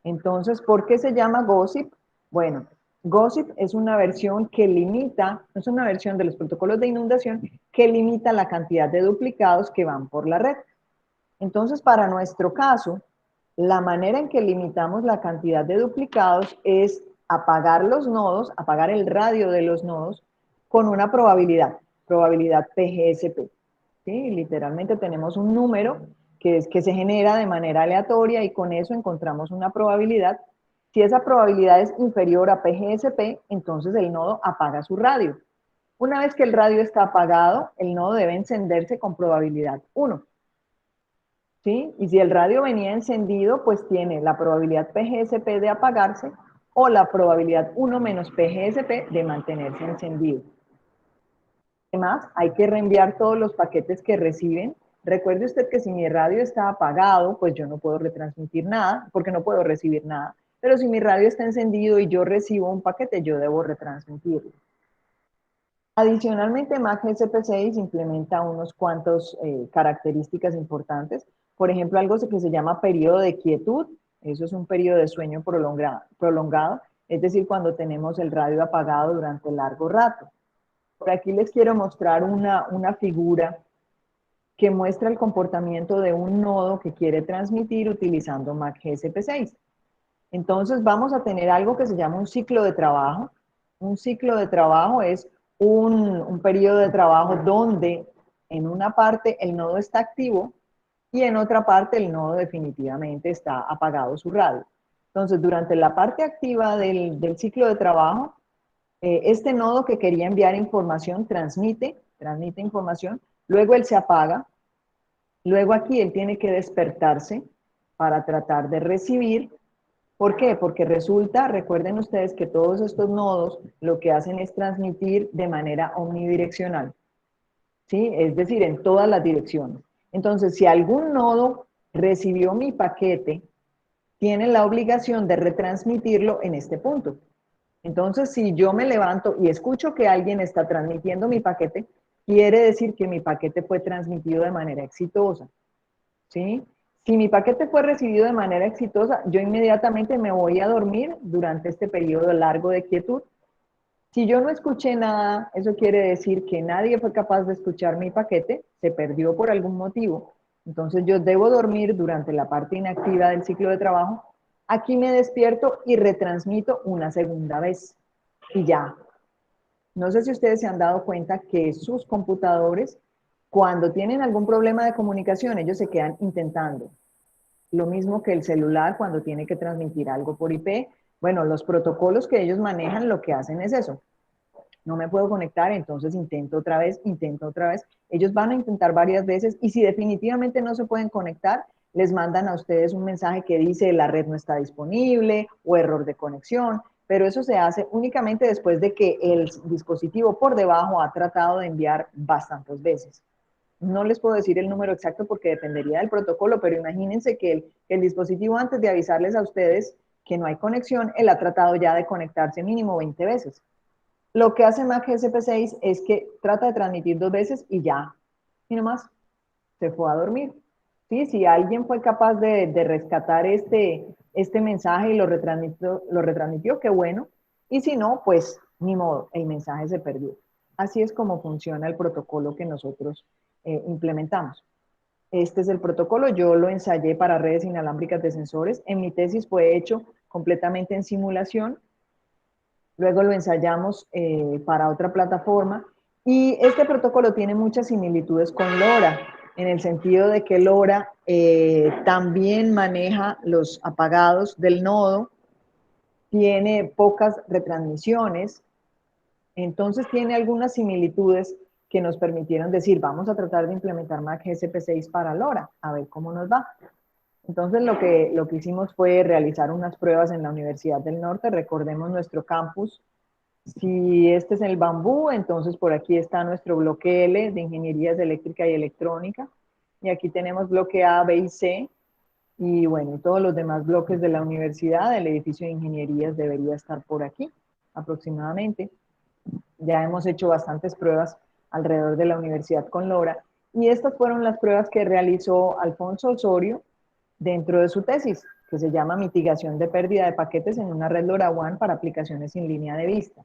Entonces, ¿por qué se llama gossip? Bueno, gossip es una versión que limita, es una versión de los protocolos de inundación que limita la cantidad de duplicados que van por la red. Entonces, para nuestro caso, la manera en que limitamos la cantidad de duplicados es apagar los nodos, apagar el radio de los nodos con una probabilidad PGSP. ¿Sí? Literalmente tenemos un número que se genera de manera aleatoria y con eso encontramos una probabilidad. Si esa probabilidad es inferior a PGSP, entonces el nodo apaga su radio. Una vez que el radio está apagado, el nodo debe encenderse con probabilidad 1. ¿Sí? Y si el radio venía encendido, pues tiene la probabilidad PGSP de apagarse o la probabilidad 1 menos PGSP de mantenerse encendido. Además, hay que reenviar todos los paquetes que reciben. Recuerde usted que si mi radio está apagado, pues yo no puedo retransmitir nada, porque no puedo recibir nada. Pero si mi radio está encendido y yo recibo un paquete, yo debo retransmitirlo. Adicionalmente, Mac GSP6 implementa unos cuantos características importantes. Por ejemplo, algo que se llama periodo de quietud. Eso es un periodo de sueño prolongado, es decir, cuando tenemos el radio apagado durante largo rato. Por aquí les quiero mostrar una figura que muestra el comportamiento de un nodo que quiere transmitir utilizando Mac GSP6. Entonces vamos a tener algo que se llama un ciclo de trabajo. Un ciclo de trabajo es un periodo de trabajo donde en una parte el nodo está activo y en otra parte el nodo definitivamente está apagado su radio. Entonces, durante la parte activa del ciclo de trabajo, este nodo que quería enviar información transmite información, luego él se apaga, luego aquí él tiene que despertarse para tratar de recibir. ¿Por qué? Porque resulta, recuerden ustedes que todos estos nodos lo que hacen es transmitir de manera omnidireccional, ¿sí? Es decir, en todas las direcciones. Entonces, si algún nodo recibió mi paquete, tiene la obligación de retransmitirlo en este punto. Entonces, si yo me levanto y escucho que alguien está transmitiendo mi paquete, quiere decir que mi paquete fue transmitido de manera exitosa, ¿sí? Si mi paquete fue recibido de manera exitosa, yo inmediatamente me voy a dormir durante este periodo largo de quietud. Si yo no escuché nada, eso quiere decir que nadie fue capaz de escuchar mi paquete, se perdió por algún motivo. Entonces yo debo dormir durante la parte inactiva del ciclo de trabajo. Aquí me despierto y retransmito una segunda vez. Y ya. No sé si ustedes se han dado cuenta que sus computadores, cuando tienen algún problema de comunicación, ellos se quedan intentando. Lo mismo que el celular cuando tiene que transmitir algo por IP. Bueno, los protocolos que ellos manejan lo que hacen es eso. No me puedo conectar, entonces intento otra vez, intento otra vez. Ellos van a intentar varias veces y si definitivamente no se pueden conectar, les mandan a ustedes un mensaje que dice la red no está disponible o error de conexión, pero eso se hace únicamente después de que el dispositivo por debajo ha tratado de enviar bastantes veces. No les puedo decir el número exacto porque dependería del protocolo, pero imagínense que el dispositivo antes de avisarles a ustedes que no hay conexión, él ha tratado ya de conectarse mínimo 20 veces. Lo que hace Mac GSP6 es que trata de transmitir 2 veces y ya, y nomás se fue a dormir. ¿Sí? Si alguien fue capaz de rescatar este mensaje y lo retransmitió, qué bueno. Y si no, pues ni modo, el mensaje se perdió. Así es como funciona el protocolo que nosotros implementamos. Este es el protocolo, yo lo ensayé para redes inalámbricas de sensores. En mi tesis fue hecho completamente en simulación. Luego lo ensayamos para otra plataforma. Y este protocolo tiene muchas similitudes con LoRa, en el sentido de que LoRa también maneja los apagados del nodo, tiene pocas retransmisiones, entonces tiene algunas similitudes que nos permitieron decir, vamos a tratar de implementar Mac GSP6 para LoRa, a ver cómo nos va. Entonces lo que hicimos fue realizar unas pruebas en la Universidad del Norte, recordemos nuestro campus. Si este es el Bambú, entonces por aquí está nuestro bloque L de Ingenierías Eléctrica y Electrónica. Y aquí tenemos bloque A, B y C. Y bueno, todos los demás bloques de la universidad, el edificio de ingenierías debería estar por aquí aproximadamente. Ya hemos hecho bastantes pruebas alrededor de la universidad con LoRa. Y estas fueron las pruebas que realizó Alfonso Osorio dentro de su tesis, que se llama Mitigación de pérdida de paquetes en una red LoRaWAN para aplicaciones sin línea de vista.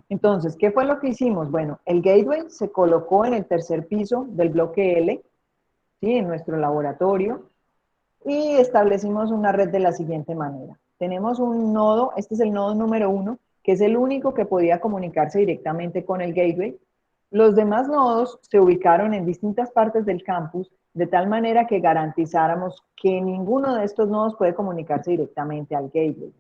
Entonces, ¿qué fue lo que hicimos? Bueno, el gateway se colocó en el tercer piso del bloque L, ¿sí? En nuestro laboratorio, y establecimos una red de la siguiente manera. Tenemos un nodo, este es el nodo número 1, que es el único que podía comunicarse directamente con el gateway. Los demás nodos se ubicaron en distintas partes del campus, de tal manera que garantizáramos que ninguno de estos nodos puede comunicarse directamente al gateway.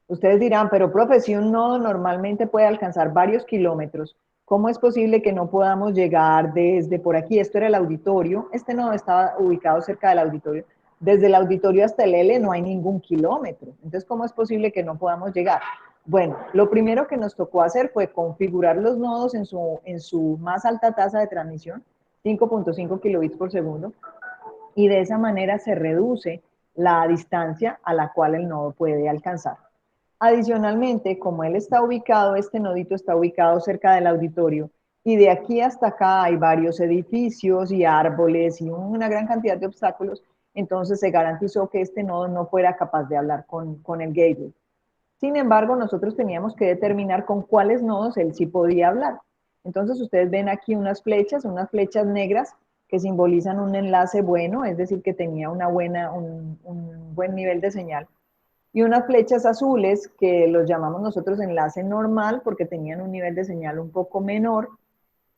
Ustedes dirán, pero profe, si un nodo normalmente puede alcanzar varios kilómetros, ¿cómo es posible que no podamos llegar desde por aquí? Esto era el auditorio, este nodo estaba ubicado cerca del auditorio. Desde el auditorio hasta el L no hay ningún kilómetro. Entonces, ¿cómo es posible que no podamos llegar? Bueno, lo primero que nos tocó hacer fue configurar los nodos en su más alta tasa de transmisión, 5.5 kilobits por segundo, y de esa manera se reduce la distancia a la cual el nodo puede alcanzar. Adicionalmente, como él está ubicado, este nodito está ubicado cerca del auditorio, y de aquí hasta acá hay varios edificios y árboles y una gran cantidad de obstáculos, entonces se garantizó que este nodo no fuera capaz de hablar con el gateway. Sin embargo, nosotros teníamos que determinar con cuáles nodos él sí podía hablar. Entonces ustedes ven aquí unas flechas negras que simbolizan un enlace bueno, es decir, que tenía un buen nivel de señal, y unas flechas azules que los llamamos nosotros enlace normal porque tenían un nivel de señal un poco menor,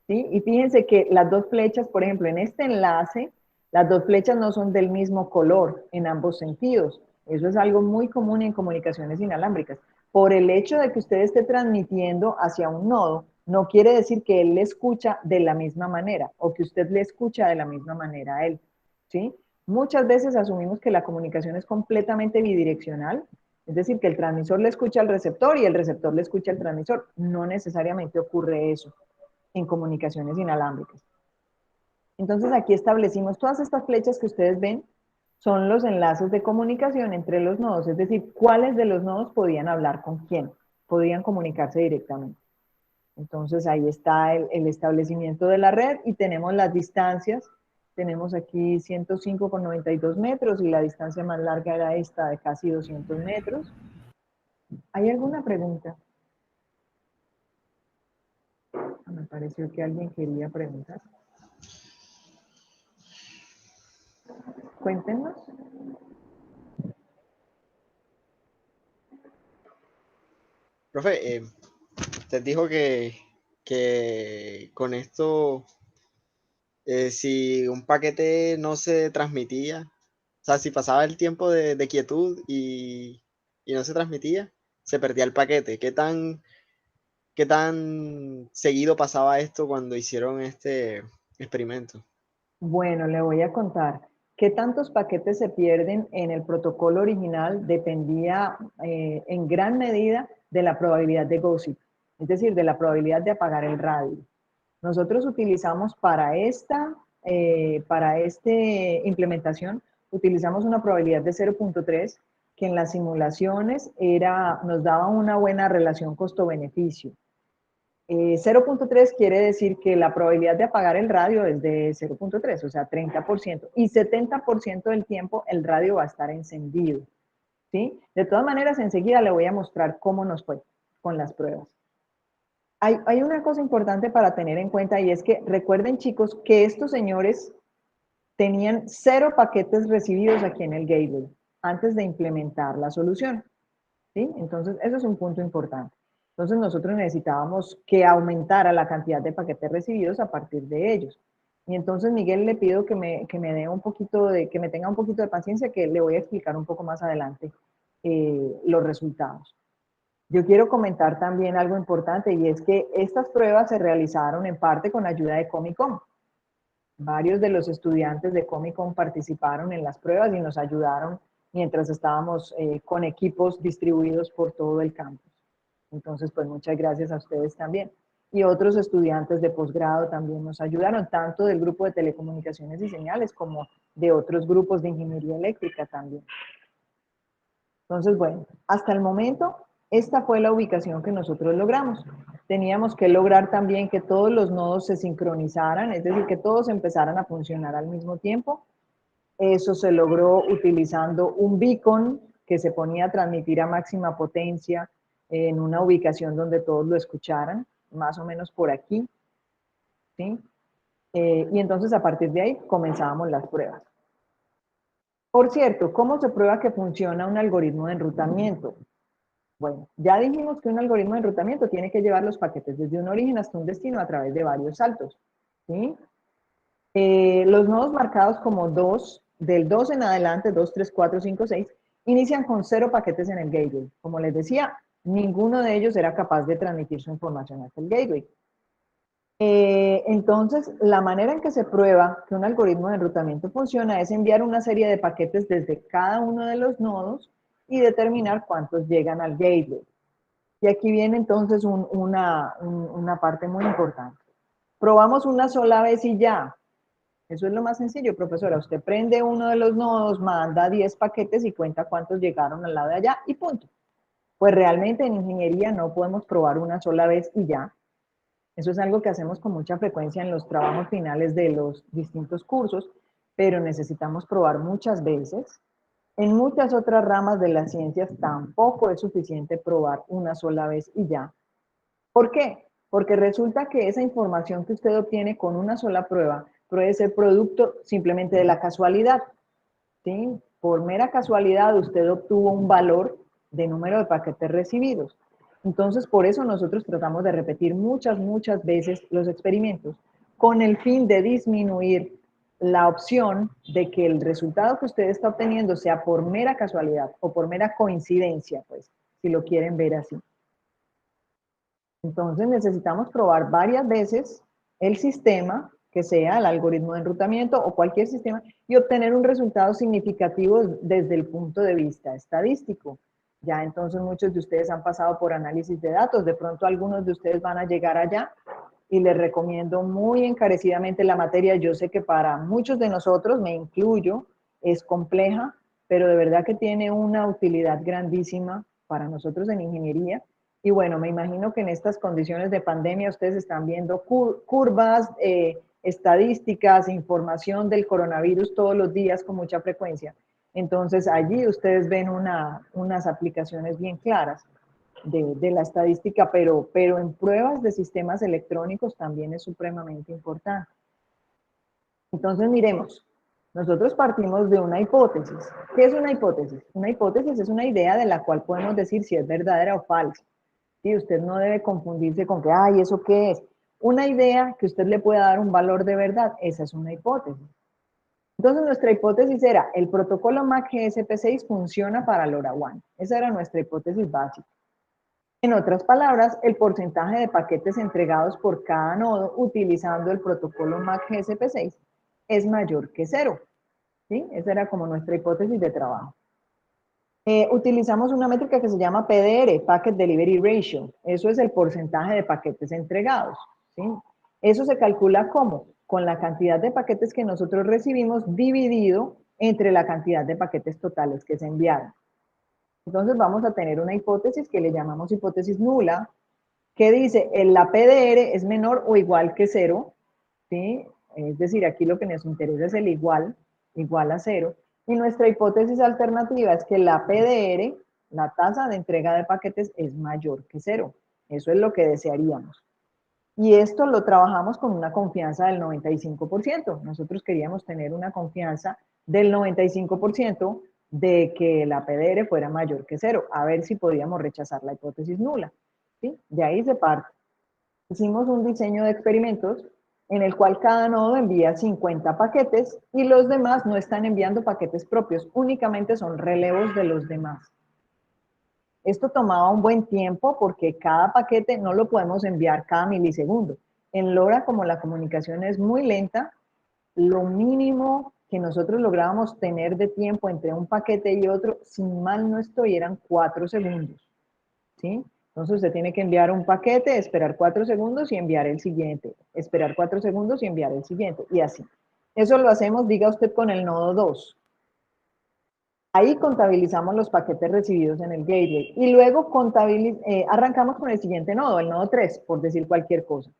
¿sí? Y fíjense que las dos flechas, por ejemplo, en este enlace, las dos flechas no son del mismo color en ambos sentidos. Eso es algo muy común en comunicaciones inalámbricas. Por el hecho de que usted esté transmitiendo hacia un nodo, no quiere decir que él le escucha de la misma manera o que usted le escucha de la misma manera a él, ¿sí? Muchas veces asumimos que la comunicación es completamente bidireccional, es decir, que el transmisor le escucha al receptor y el receptor le escucha al transmisor. No necesariamente ocurre eso en comunicaciones inalámbricas. Entonces aquí establecimos todas estas flechas que ustedes ven, son los enlaces de comunicación entre los nodos, es decir, cuáles de los nodos podían hablar con quién, podían comunicarse directamente. Entonces ahí está el establecimiento de la red y tenemos las distancias. Tenemos aquí 105,92 metros y la distancia más larga era esta de casi 200 metros. ¿Hay alguna pregunta? Me pareció que alguien quería preguntar. Cuéntenos. Profe, usted dijo que con esto, si un paquete no se transmitía, o sea, si pasaba el tiempo de quietud y no se transmitía, se perdía el paquete. Qué tan seguido pasaba esto cuando hicieron este experimento? Bueno, le voy a contar. ¿Qué tantos paquetes se pierden en el protocolo original? Dependía en gran medida de la probabilidad de gossip, es decir, de la probabilidad de apagar el radio. Nosotros utilizamos para este implementación, utilizamos una probabilidad de 0.3 que en las simulaciones nos daba una buena relación costo-beneficio. 0.3 quiere decir que la probabilidad de apagar el radio es de 0.3, o sea, 30%. Y 70% del tiempo el radio va a estar encendido, ¿sí? De todas maneras, enseguida le voy a mostrar cómo nos fue con las pruebas. Hay una cosa importante para tener en cuenta y es que recuerden, chicos, que estos señores tenían 0 paquetes recibidos aquí en el gateway antes de implementar la solución, ¿sí? Entonces, eso es un punto importante. Entonces, nosotros necesitábamos que aumentara la cantidad de paquetes recibidos a partir de ellos. Y entonces, Miguel, le pido que me dé un poquito que me tenga un poquito de paciencia, que le voy a explicar un poco más adelante los resultados. Yo quiero comentar también algo importante y es que estas pruebas se realizaron en parte con ayuda de Comicom. Varios de los estudiantes de Comicom participaron en las pruebas y nos ayudaron mientras estábamos con equipos distribuidos por todo el campus. Entonces, pues muchas gracias a ustedes también. Y otros estudiantes de posgrado también nos ayudaron, tanto del grupo de telecomunicaciones y señales como de otros grupos de ingeniería eléctrica también. Entonces, bueno, hasta el momento, esta fue la ubicación que nosotros logramos. Teníamos que lograr también que todos los nodos se sincronizaran, es decir, que todos empezaran a funcionar al mismo tiempo. Eso se logró utilizando un beacon que se ponía a transmitir a máxima potencia en una ubicación donde todos lo escucharan, más o menos por aquí, ¿sí? Y entonces a partir de ahí comenzábamos las pruebas. Por cierto, ¿cómo se prueba que funciona un algoritmo de enrutamiento? Bueno, ya dijimos que un algoritmo de enrutamiento tiene que llevar los paquetes desde un origen hasta un destino a través de varios saltos, ¿sí? Los nodos marcados como 2, del 2 en adelante, 2, 3, 4, 5, 6, inician con 0 paquetes en el gateway. Como les decía, ninguno de ellos era capaz de transmitir su información hasta el gateway. Entonces, la manera en que se prueba que un algoritmo de enrutamiento funciona es enviar una serie de paquetes desde cada uno de los nodos y determinar cuántos llegan al gateway. Y aquí viene entonces una parte muy importante. Probamos una sola vez y ya. Eso es lo más sencillo, profesora. Usted prende uno de los nodos, manda 10 paquetes y cuenta cuántos llegaron al lado de allá y punto. Pues realmente en ingeniería no podemos probar una sola vez y ya. Eso es algo que hacemos con mucha frecuencia en los trabajos finales de los distintos cursos, pero necesitamos probar muchas veces. En muchas otras ramas de las ciencias tampoco es suficiente probar una sola vez y ya. ¿Por qué? Porque resulta que esa información que usted obtiene con una sola prueba puede ser producto simplemente de la casualidad, ¿sí? Por mera casualidad usted obtuvo un valor de número de paquetes recibidos. Entonces, por eso nosotros tratamos de repetir muchas veces los experimentos con el fin de disminuir la opción de que el resultado que usted está obteniendo sea por mera casualidad o por mera coincidencia, pues, si lo quieren ver así. Entonces necesitamos probar varias veces el sistema, que sea el algoritmo de enrutamiento o cualquier sistema, y obtener un resultado significativo desde el punto de vista estadístico. Ya entonces muchos de ustedes han pasado por análisis de datos, de pronto algunos de ustedes van a llegar allá y les recomiendo muy encarecidamente la materia. Yo sé que para muchos de nosotros, me incluyo, es compleja, pero de verdad que tiene una utilidad grandísima para nosotros en ingeniería. Y bueno, me imagino que en estas condiciones de pandemia ustedes están viendo curvas, estadísticas, información del coronavirus todos los días con mucha frecuencia. Entonces allí ustedes ven unas aplicaciones bien claras de la estadística, pero en pruebas de sistemas electrónicos también es supremamente importante. Entonces miremos, nosotros partimos de una hipótesis. ¿Qué es una hipótesis? Una hipótesis es una idea de la cual podemos decir si es verdadera o falsa. ¿Sí? Usted no debe confundirse con que, ay, ¿eso qué es? Una idea que usted le pueda dar un valor de verdad, esa es una hipótesis. Entonces nuestra hipótesis era, el protocolo MAC GSP6 funciona para LoRaWAN. Esa era nuestra hipótesis básica. En otras palabras, el porcentaje de paquetes entregados por cada nodo utilizando el protocolo MAC GSP6 es mayor que 0. ¿Sí? Esa era como nuestra hipótesis de trabajo. Utilizamos una métrica que se llama PDR, Packet Delivery Ratio. Eso es el porcentaje de paquetes entregados. ¿Sí? Eso se calcula ¿cómo? Con la cantidad de paquetes que nosotros recibimos dividido entre la cantidad de paquetes totales que se enviaron. Entonces vamos a tener una hipótesis que le llamamos hipótesis nula, que dice la PDR es menor o igual que 0, ¿sí? Es decir, aquí lo que nos interesa es el igual a 0, y nuestra hipótesis alternativa es que la PDR, la tasa de entrega de paquetes, es mayor que 0. Eso es lo que desearíamos. Y esto lo trabajamos con una confianza del 95%. Nosotros queríamos tener una confianza del 95% de que la PDR fuera mayor que 0, a ver si podíamos rechazar la hipótesis nula. ¿Sí? De ahí se parte. Hicimos un diseño de experimentos en el cual cada nodo envía 50 paquetes y los demás no están enviando paquetes propios, únicamente son relevos de los demás. Esto tomaba un buen tiempo porque cada paquete no lo podemos enviar cada milisegundo. En LoRa, como la comunicación es muy lenta, lo mínimo que nosotros lográbamos tener de tiempo entre un paquete y otro, sin mal no estoy, eran 4 segundos. ¿Sí? Entonces usted tiene que enviar un paquete, esperar 4 segundos y enviar el siguiente. Esperar 4 segundos y enviar el siguiente. Y así. Eso lo hacemos, diga usted, con el nodo 2. Ahí contabilizamos los paquetes recibidos en el gateway y luego arrancamos con el siguiente nodo, el nodo 3, por decir cualquier cosa.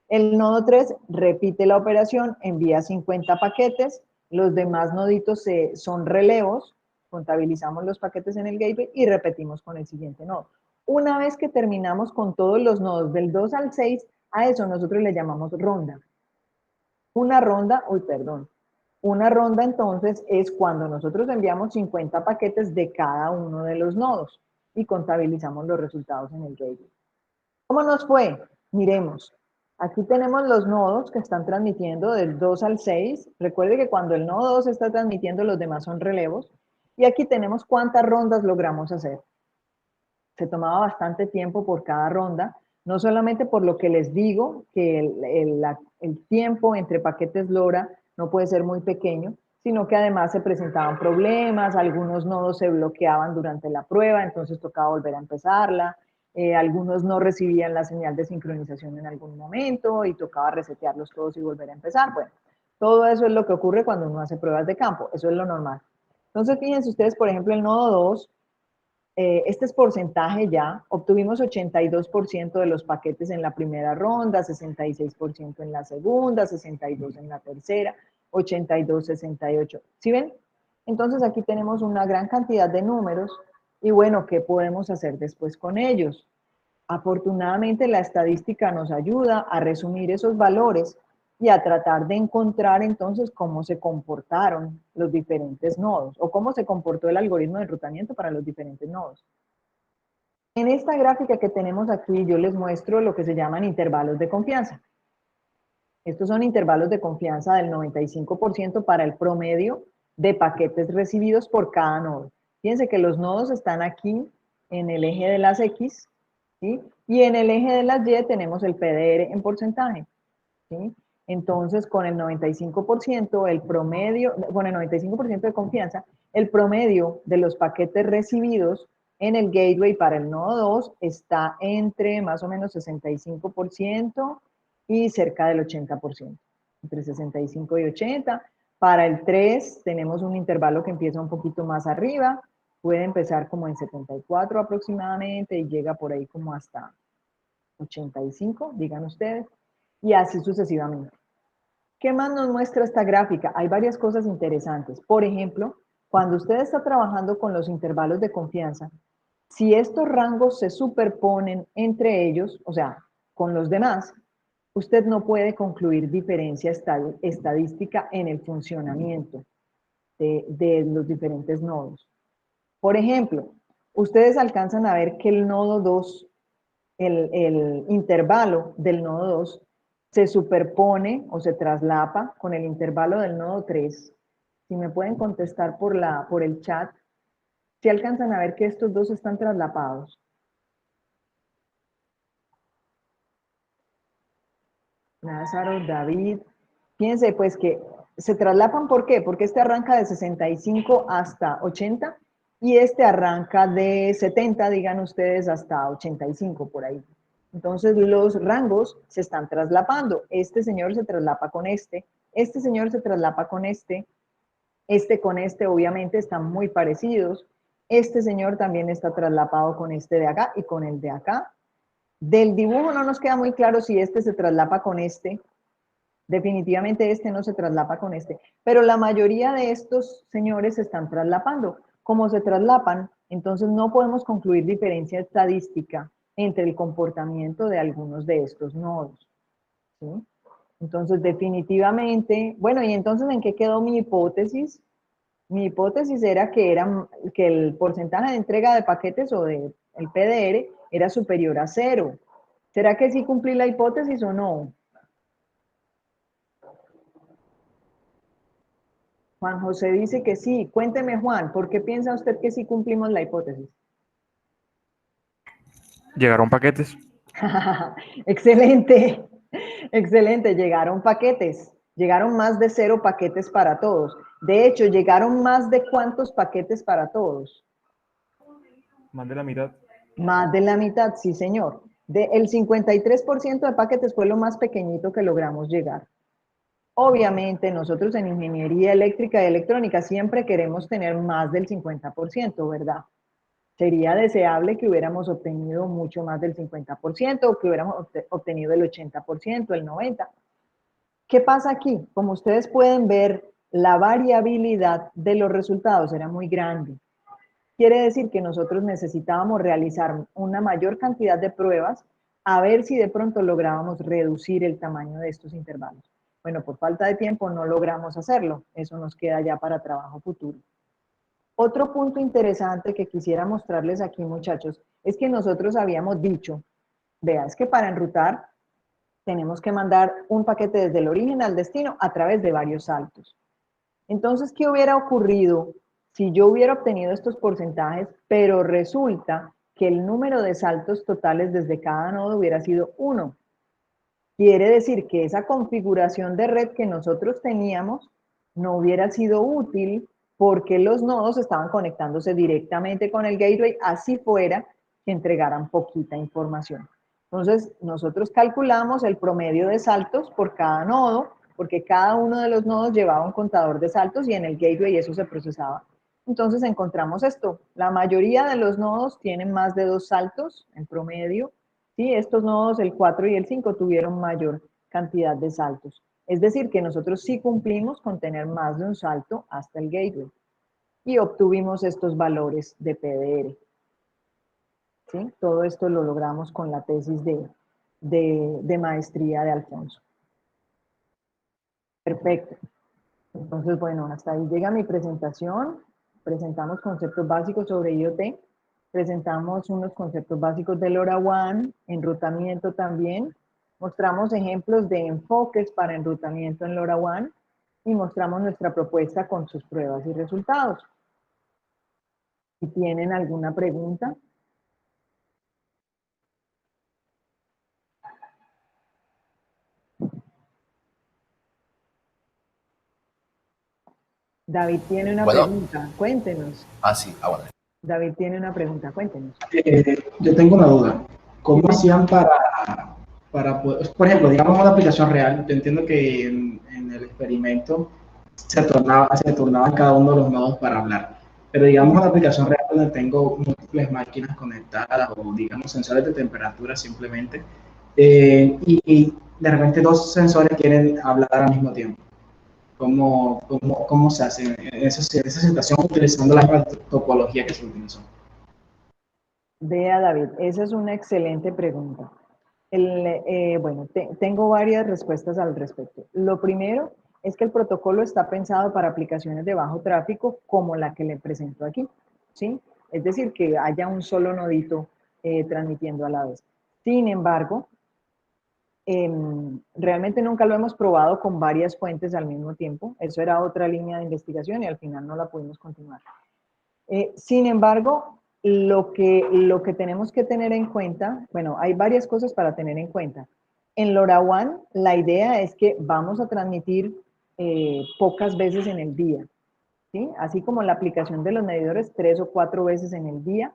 El nodo 3 repite la operación, envía 50 paquetes, los demás noditos son relevos, contabilizamos los paquetes en el gateway y repetimos con el siguiente nodo. Una vez que terminamos con todos los nodos del 2 al 6, a eso nosotros le llamamos ronda. Una ronda entonces es cuando nosotros enviamos 50 paquetes de cada uno de los nodos y contabilizamos los resultados en el gateway. ¿Cómo nos fue? Miremos. Aquí tenemos los nodos que están transmitiendo del 2 al 6. Recuerde que cuando el nodo 2 está transmitiendo, los demás son relevos. Y aquí tenemos cuántas rondas logramos hacer. Se tomaba bastante tiempo por cada ronda, no solamente por lo que les digo, que el tiempo entre paquetes LoRa no puede ser muy pequeño, sino que además se presentaban problemas, algunos nodos se bloqueaban durante la prueba, entonces tocaba volver a empezarla, algunos no recibían la señal de sincronización en algún momento y tocaba resetearlos todos y volver a empezar. Bueno, todo eso es lo que ocurre cuando uno hace pruebas de campo, eso es lo normal. Entonces, fíjense ustedes, por ejemplo, el nodo 2, este es porcentaje ya, obtuvimos 82% de los paquetes en la primera ronda, 66% en la segunda, 62% en la tercera, 82, 68. ¿Sí ven? Entonces aquí tenemos una gran cantidad de números y bueno, ¿qué podemos hacer después con ellos? Afortunadamente la estadística nos ayuda a resumir esos valores y a tratar de encontrar entonces cómo se comportaron los diferentes nodos o cómo se comportó el algoritmo de enrutamiento para los diferentes nodos. En esta gráfica que tenemos aquí yo les muestro lo que se llaman intervalos de confianza. Estos son intervalos de confianza del 95% para el promedio de paquetes recibidos por cada nodo. Fíjense que los nodos están aquí en el eje de las X, ¿sí? Y en el eje de las Y tenemos el PDR en porcentaje, ¿sí? Entonces, con el 95%, el promedio, con el 95% de confianza, el promedio de los paquetes recibidos en el gateway para el nodo 2 está entre más o menos 65% y cerca del 80%, entre 65 y 80. Para el 3 tenemos un intervalo que empieza un poquito más arriba, puede empezar como en 74 aproximadamente y llega por ahí como hasta 85, digan ustedes, y así sucesivamente. ¿Qué más nos muestra esta gráfica? Hay varias cosas interesantes. Por ejemplo, cuando usted está trabajando con los intervalos de confianza, si estos rangos se superponen entre ellos, o sea, con los demás, usted no puede concluir diferencia estadística en el funcionamiento de los diferentes nodos. Por ejemplo, ustedes alcanzan a ver que el nodo 2, el intervalo del nodo 2 se superpone o se traslapa con el intervalo del nodo 3. Si me pueden contestar por el chat, si alcanzan a ver que estos dos están traslapados. Lázaro, David. Fíjense pues que se traslapan, ¿por qué? Porque este arranca de 65 hasta 80 y este arranca de 70, digan ustedes, hasta 85 por ahí. Entonces los rangos se están traslapando. Este señor se traslapa con este señor se traslapa con este con este obviamente están muy parecidos. Este señor también está traslapado con este de acá y con el de acá. Del dibujo no nos queda muy claro si este se traslapa con este. Definitivamente este no se traslapa con este. Pero la mayoría de estos señores se están traslapando. Como se traslapan, entonces no podemos concluir diferencia estadística entre el comportamiento de algunos de estos nodos, ¿sí? Entonces, definitivamente, bueno, ¿y entonces en qué quedó mi hipótesis? Mi hipótesis era que el porcentaje de entrega de paquetes o del PDR era superior a 0. ¿Será que sí cumplí la hipótesis o no? Juan José dice que sí. Cuénteme, Juan, ¿por qué piensa usted que sí cumplimos la hipótesis? Llegaron paquetes. Excelente, excelente, llegaron paquetes. Llegaron más de 0 paquetes para todos. De hecho, llegaron más de ¿cuántos paquetes para todos? Más de la mitad. Más de la mitad, sí, señor. El 53% de paquetes fue lo más pequeñito que logramos llegar. Obviamente, nosotros en ingeniería eléctrica y electrónica siempre queremos tener más del 50%, ¿verdad? Sería deseable que hubiéramos obtenido mucho más del 50%, o que hubiéramos obtenido el 80%, el 90%. ¿Qué pasa aquí? Como ustedes pueden ver, la variabilidad de los resultados era muy grande. Quiere decir que nosotros necesitábamos realizar una mayor cantidad de pruebas a ver si de pronto lográbamos reducir el tamaño de estos intervalos. Bueno, por falta de tiempo no logramos hacerlo. Eso nos queda ya para trabajo futuro. Otro punto interesante que quisiera mostrarles aquí, muchachos, es que nosotros habíamos dicho, vea, es que para enrutar tenemos que mandar un paquete desde el origen al destino a través de varios saltos. Entonces, ¿qué hubiera ocurrido si yo hubiera obtenido estos porcentajes, pero resulta que el número de saltos totales desde cada nodo hubiera sido 1? Quiere decir que esa configuración de red que nosotros teníamos no hubiera sido útil porque los nodos estaban conectándose directamente con el gateway, así fuera que entregaran poquita información. Entonces, nosotros calculamos el promedio de saltos por cada nodo, porque cada uno de los nodos llevaba un contador de saltos y en el gateway eso se procesaba. Entonces encontramos esto. La mayoría de los nodos tienen más de 2 saltos en promedio. Sí, estos nodos, el 4 y el 5, tuvieron mayor cantidad de saltos. Es decir, que nosotros sí cumplimos con tener más de un salto hasta el gateway. Y obtuvimos estos valores de PDR. ¿Sí? Todo esto lo logramos con la tesis de maestría de Alfonso. Perfecto. Entonces, bueno, hasta ahí llega mi presentación. Presentamos conceptos básicos sobre IoT. Presentamos unos conceptos básicos de LoRaWAN, enrutamiento también. Mostramos ejemplos de enfoques para enrutamiento en LoRaWAN y mostramos nuestra propuesta con sus pruebas y resultados. Si tienen alguna pregunta. David tiene una pregunta, cuéntenos. Sí, bueno. David tiene una pregunta, cuéntenos. Yo tengo una duda. ¿Cómo hacían para poder, por ejemplo, digamos una aplicación real? Yo entiendo que en el experimento se turnaban cada uno de los nodos para hablar. Pero digamos una aplicación real donde tengo múltiples máquinas conectadas o digamos sensores de temperatura simplemente, y de repente 2 sensores quieren hablar al mismo tiempo. ¿Cómo se hace en esa situación utilizando la topología que se utilizó? Vea, David, esa es una excelente pregunta. Bueno, tengo varias respuestas al respecto. Lo primero es que el protocolo está pensado para aplicaciones de bajo tráfico como la que le presento aquí, ¿sí? Es decir, que haya un solo nodito transmitiendo a la vez. Sin embargo, realmente nunca lo hemos probado con varias fuentes al mismo tiempo. Eso era otra línea de investigación y al final no la pudimos continuar. Sin embargo, lo que tenemos que tener en cuenta, bueno, hay varias cosas para tener en cuenta. En LoRaWAN, la idea es que vamos a transmitir pocas veces en el día, ¿sí? Así como la aplicación de los medidores, 3 o 4 veces en el día,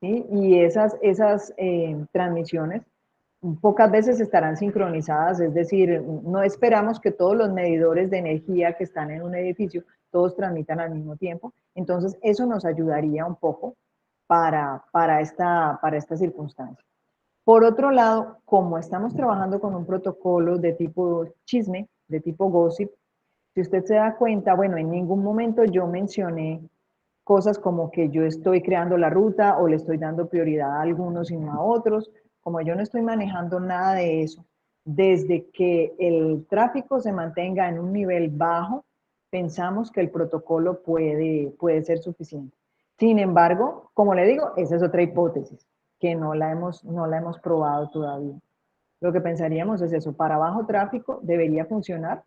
¿sí? Y esas transmisiones pocas veces estarán sincronizadas, es decir, no esperamos que todos los medidores de energía que están en un edificio, todos transmitan al mismo tiempo. Entonces, eso nos ayudaría un poco para esta circunstancia. Por otro lado, como estamos trabajando con un protocolo de tipo chisme, de tipo gossip, si usted se da cuenta, bueno, en ningún momento yo mencioné cosas como que yo estoy creando la ruta o le estoy dando prioridad a algunos y no a otros. Como yo no estoy manejando nada de eso, desde que el tráfico se mantenga en un nivel bajo, pensamos que el protocolo puede ser suficiente. Sin embargo, como le digo, esa es otra hipótesis, que no la hemos probado todavía. Lo que pensaríamos es eso, para bajo tráfico debería funcionar,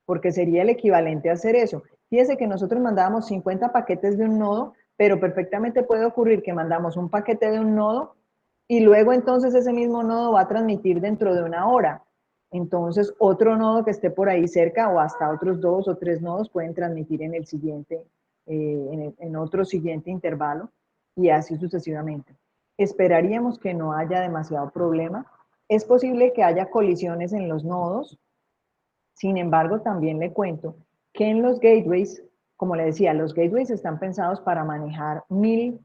porque sería el equivalente a hacer eso. Fíjese que nosotros mandábamos 50 paquetes de un nodo, pero perfectamente puede ocurrir que mandamos un paquete de un nodo y luego entonces ese mismo nodo va a transmitir dentro de una hora. Entonces otro nodo que esté por ahí cerca o hasta otros 2 o 3 nodos pueden transmitir en el siguiente, en otro siguiente intervalo y así sucesivamente. Esperaríamos que no haya demasiado problema. Es posible que haya colisiones en los nodos. Sin embargo, también le cuento que en los gateways, como le decía, los gateways están pensados para manejar miles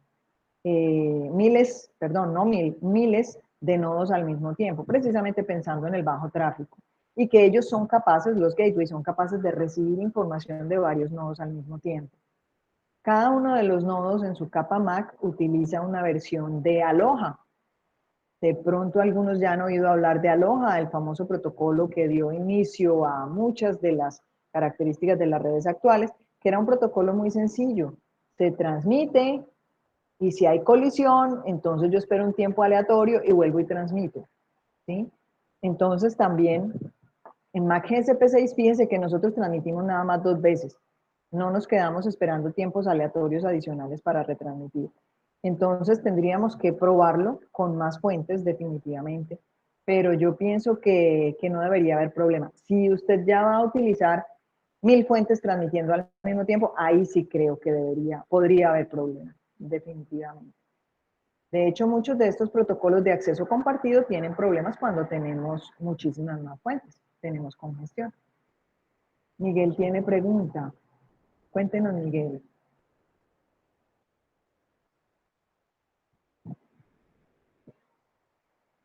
de nodos al mismo tiempo, precisamente pensando en el bajo tráfico. Y que ellos son capaces, los gateways son capaces de recibir información de varios nodos al mismo tiempo. Cada uno de los nodos en su capa MAC utiliza una versión de Aloha. De pronto algunos ya han oído hablar de Aloha, el famoso protocolo que dio inicio a muchas de las características de las redes actuales, que era un protocolo muy sencillo. Se transmite y si hay colisión, entonces yo espero un tiempo aleatorio y vuelvo y transmito, ¿sí? Entonces también en Mac GSP6, fíjense que nosotros transmitimos nada más 2 veces. No nos quedamos esperando tiempos aleatorios adicionales para retransmitir. Entonces tendríamos que probarlo con más fuentes definitivamente, pero yo pienso que no debería haber problema. Si usted ya va a utilizar 1000 fuentes transmitiendo al mismo tiempo, ahí sí creo que podría haber problema, definitivamente. De hecho, muchos de estos protocolos de acceso compartido tienen problemas cuando tenemos muchísimas más fuentes, tenemos congestión. Miguel tiene pregunta. Cuéntenos, Miguel.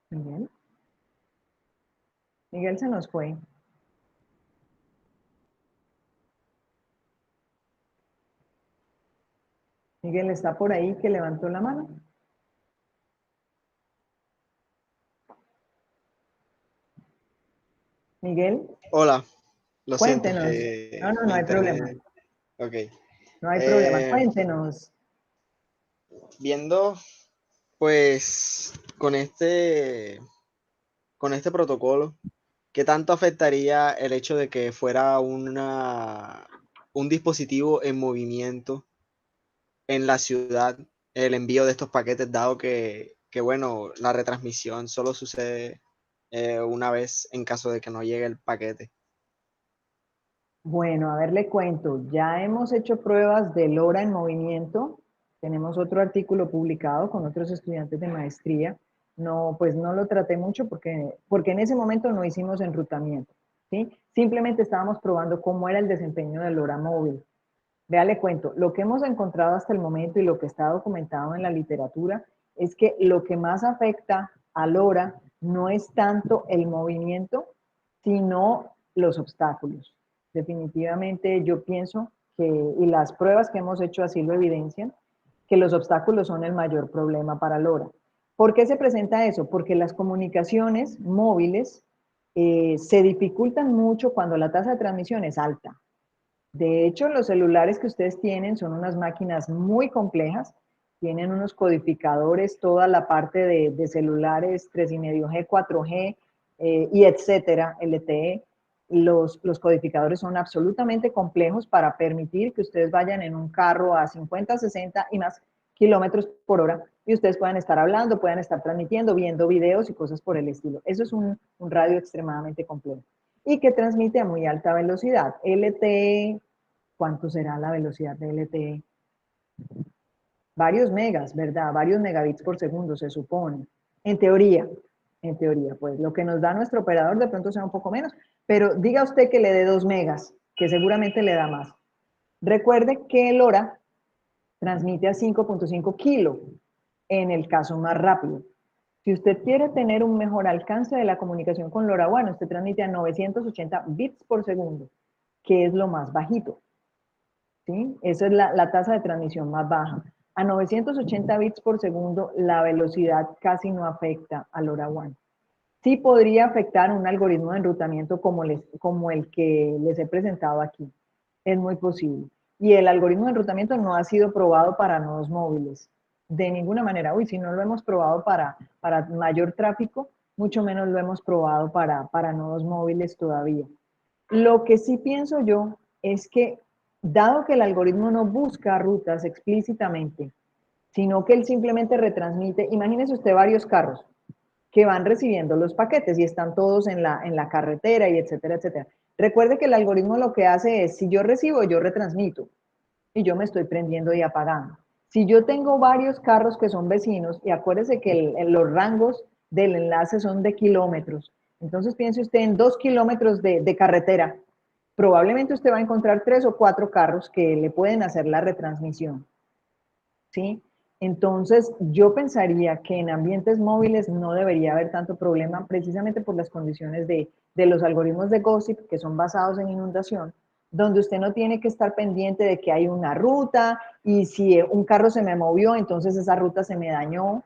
Miguel. Miguel se nos fue. Miguel está por ahí que levantó la mano. Miguel, Hola, lo siento, cuéntenos. No, no, no mi hay problema. internet. Ok. No hay problema. Eh, Cuéntenos. Viendo, pues, con este protocolo, ¿qué tanto afectaría el hecho de que fuera un dispositivo en movimiento en la ciudad, el envío de estos paquetes, dado que bueno, la retransmisión solo sucede una vez en caso de que no llegue el paquete? Bueno, a ver, le cuento. Ya hemos hecho pruebas de LoRa en movimiento. Tenemos otro artículo publicado con otros estudiantes de maestría. No, pues no lo traté mucho porque en ese momento no hicimos enrutamiento, ¿sí? Simplemente estábamos probando cómo era el desempeño del LoRa móvil. Vea, le cuento, lo que hemos encontrado hasta el momento y lo que está documentado en la literatura es que lo que más afecta a LoRa no es tanto el movimiento, sino los obstáculos. Definitivamente yo pienso que, y las pruebas que hemos hecho así lo evidencian, que los obstáculos son el mayor problema para LoRa. ¿Por qué se presenta eso? Porque las comunicaciones móviles se dificultan mucho cuando la tasa de transmisión es alta. De hecho, los celulares que ustedes tienen son unas máquinas muy complejas, tienen unos codificadores, toda la parte de celulares 3,5G, 4G y etcétera, LTE. Los codificadores son absolutamente complejos para permitir que ustedes vayan en un carro a 50, 60 y más kilómetros por hora y ustedes puedan estar hablando, puedan estar transmitiendo, viendo videos y cosas por el estilo. Eso es un radio extremadamente complejo y que transmite a muy alta velocidad. LTE, ¿cuánto será la velocidad de LTE? Varios megas, ¿verdad? Varios megabits por segundo, se supone. En teoría, pues lo que nos da nuestro operador de pronto sea un poco menos, pero diga usted que le dé 2 megas, que seguramente le da más. Recuerde que el LoRa transmite a 5.5 kilo en el caso más rápido. Si usted quiere tener un mejor alcance de la comunicación con LoRaWAN, usted transmite a 980 bits por segundo, que es lo más bajito. ¿Sí? Esa es la tasa de transmisión más baja. A 980 bits por segundo, la velocidad casi no afecta a LoRaWAN. Sí podría afectar un algoritmo de enrutamiento como el que les he presentado aquí. Es muy posible. Y el algoritmo de enrutamiento no ha sido probado para nodos móviles. De ninguna manera. Uy, si no lo hemos probado para mayor tráfico, mucho menos lo hemos probado para nodos móviles todavía. Lo que sí pienso yo es que, dado que el algoritmo no busca rutas explícitamente, sino que él simplemente retransmite, imagínese usted varios carros que van recibiendo los paquetes y están todos en la carretera y etcétera, etcétera. Recuerde que el algoritmo lo que hace es, si yo recibo, yo retransmito y yo me estoy prendiendo y apagando. Si yo tengo varios carros que son vecinos, y acuérdese que los rangos del enlace son de kilómetros, entonces piense usted en 2 kilómetros de carretera, probablemente usted va a encontrar 3 o 4 carros que le pueden hacer la retransmisión, ¿sí? Entonces, yo pensaría que en ambientes móviles no debería haber tanto problema, precisamente por las condiciones de los algoritmos de Gossip, que son basados en inundación, donde usted no tiene que estar pendiente de que hay una ruta y si un carro se me movió, entonces esa ruta se me dañó,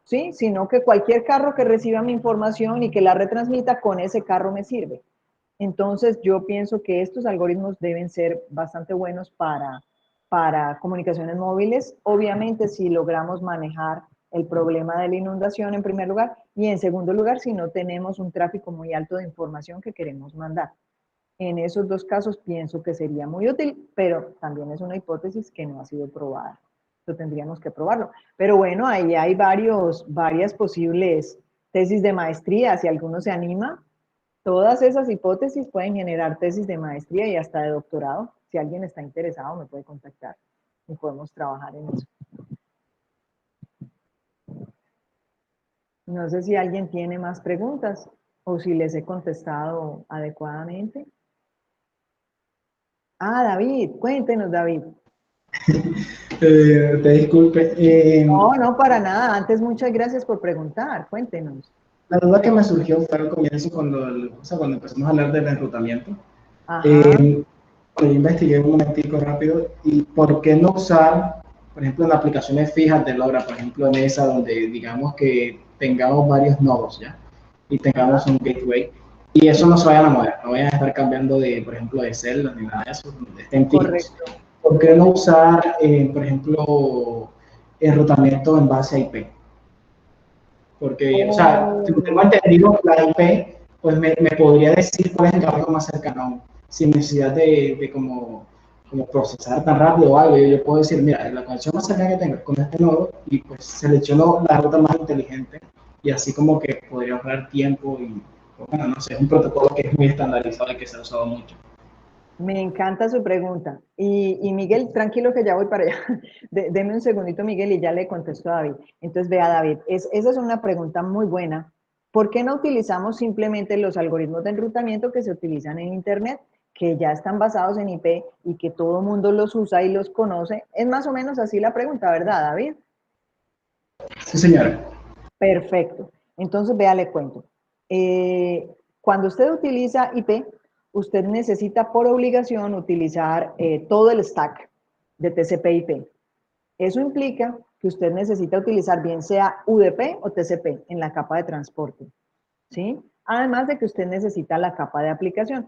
¿sí? Sino que cualquier carro que reciba mi información y que la retransmita, con ese carro me sirve. Entonces, yo pienso que estos algoritmos deben ser bastante buenos para comunicaciones móviles. Obviamente, si logramos manejar el problema de la inundación en primer lugar, y en segundo lugar, si no tenemos un tráfico muy alto de información que queremos mandar. En esos dos casos pienso que sería muy útil, pero también es una hipótesis que no ha sido probada. Lo tendríamos que probarlo. Pero bueno, ahí hay varias posibles tesis de maestría, si alguno se anima. Todas esas hipótesis pueden generar tesis de maestría y hasta de doctorado. Si alguien está interesado, me puede contactar y podemos trabajar en eso. No sé si alguien tiene más preguntas o si les he contestado adecuadamente. Ah, David, cuéntenos, David. Te disculpe. No, no, para nada. Antes, muchas gracias por preguntar. Cuéntenos. La duda que me surgió fue al comienzo cuando empezamos a hablar del enrutamiento. Ajá. Yo investigué un momentico rápido y por qué no usar, por ejemplo, en aplicaciones fijas de LoRa, por ejemplo, en esa donde digamos que tengamos varios nodos, ¿ya? Y tengamos Ajá. un gateway. Y eso no se vayan a mover, no vayan a estar cambiando de, por ejemplo, de celdas ni nada de eso, donde estén fijos. Correcto. ¿Por qué no usar, por ejemplo, enrutamiento en base a IP? Porque, o sea, si tengo Oh, entendido, la IP, pues me podría decir cuál es el camino más cercano, sin necesidad de como procesar tan rápido o algo. Yo puedo decir, mira, la conexión más cercana que tengo es con este nodo y pues selecciono la ruta más inteligente y así como que podría ahorrar tiempo y, bueno, no sé, es un protocolo que es muy estandarizado y que se ha usado mucho. me encanta su pregunta. Y Miguel, tranquilo que ya voy para allá. Deme un segundito, Miguel, y ya le contesto a David. Entonces, vea, David, esa es una pregunta muy buena. ¿Por qué no utilizamos simplemente los algoritmos de enrutamiento que se utilizan en Internet, que ya están basados en IP y que todo el mundo los usa y los conoce? Es más o menos así la pregunta, ¿verdad, David? Sí, señora. Perfecto. Entonces, vea, le cuento. Cuando usted utiliza IP, usted necesita por obligación utilizar todo el stack de TCP/IP. Eso implica que usted necesita utilizar bien sea UDP o TCP en la capa de transporte, ¿sí? Además de que usted necesita la capa de aplicación.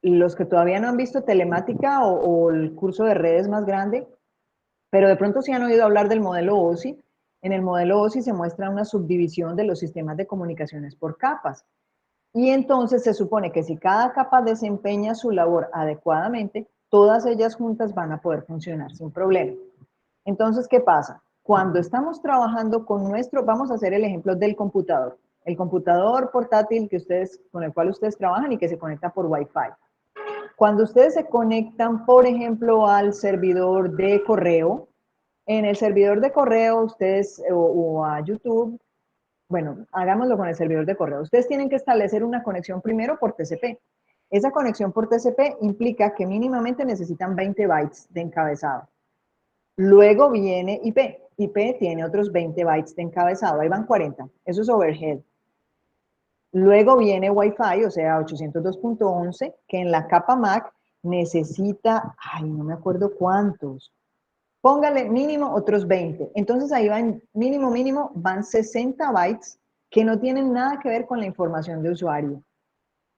Los que todavía no han visto telemática o el curso de redes más grande, pero de pronto sí han oído hablar del modelo OSI. En el modelo OSI se muestra una subdivisión de los sistemas de comunicaciones por capas. Y entonces se supone que si cada capa desempeña su labor adecuadamente, todas ellas juntas van a poder funcionar sin problema. Entonces, ¿qué pasa? Cuando estamos trabajando con vamos a hacer el ejemplo del computador. El computador portátil con el cual ustedes trabajan y que se conecta por Wi-Fi. Cuando ustedes se conectan, por ejemplo, al servidor de correo, en el servidor de correo ustedes o a YouTube, bueno, hagámoslo con el servidor de correo. Ustedes tienen que establecer una conexión primero por TCP. Esa conexión por TCP implica que mínimamente necesitan 20 bytes de encabezado. Luego viene IP. IP tiene otros 20 bytes de encabezado. Ahí van 40. Eso es overhead. Luego viene Wi-Fi, o sea, 802.11, que en la capa MAC necesita, ay, no me acuerdo cuántos. Póngale mínimo otros 20. Entonces ahí van, mínimo, van 60 bytes que no tienen nada que ver con la información de usuario.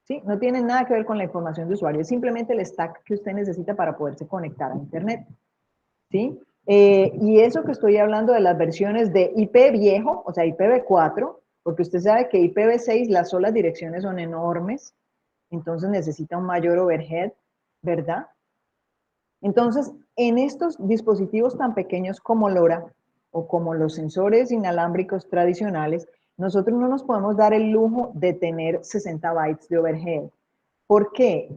¿Sí? No tienen nada que ver con la información de usuario. Es simplemente el stack que usted necesita para poderse conectar a Internet. ¿Sí? Y eso que estoy hablando de las versiones de IP viejo, o sea, IPv4, porque usted sabe que IPv6 las solas direcciones son enormes, entonces necesita un mayor overhead, ¿verdad? Entonces, en estos dispositivos tan pequeños como LoRa o como los sensores inalámbricos tradicionales, nosotros no nos podemos dar el lujo de tener 60 bytes de overhead. ¿Por qué?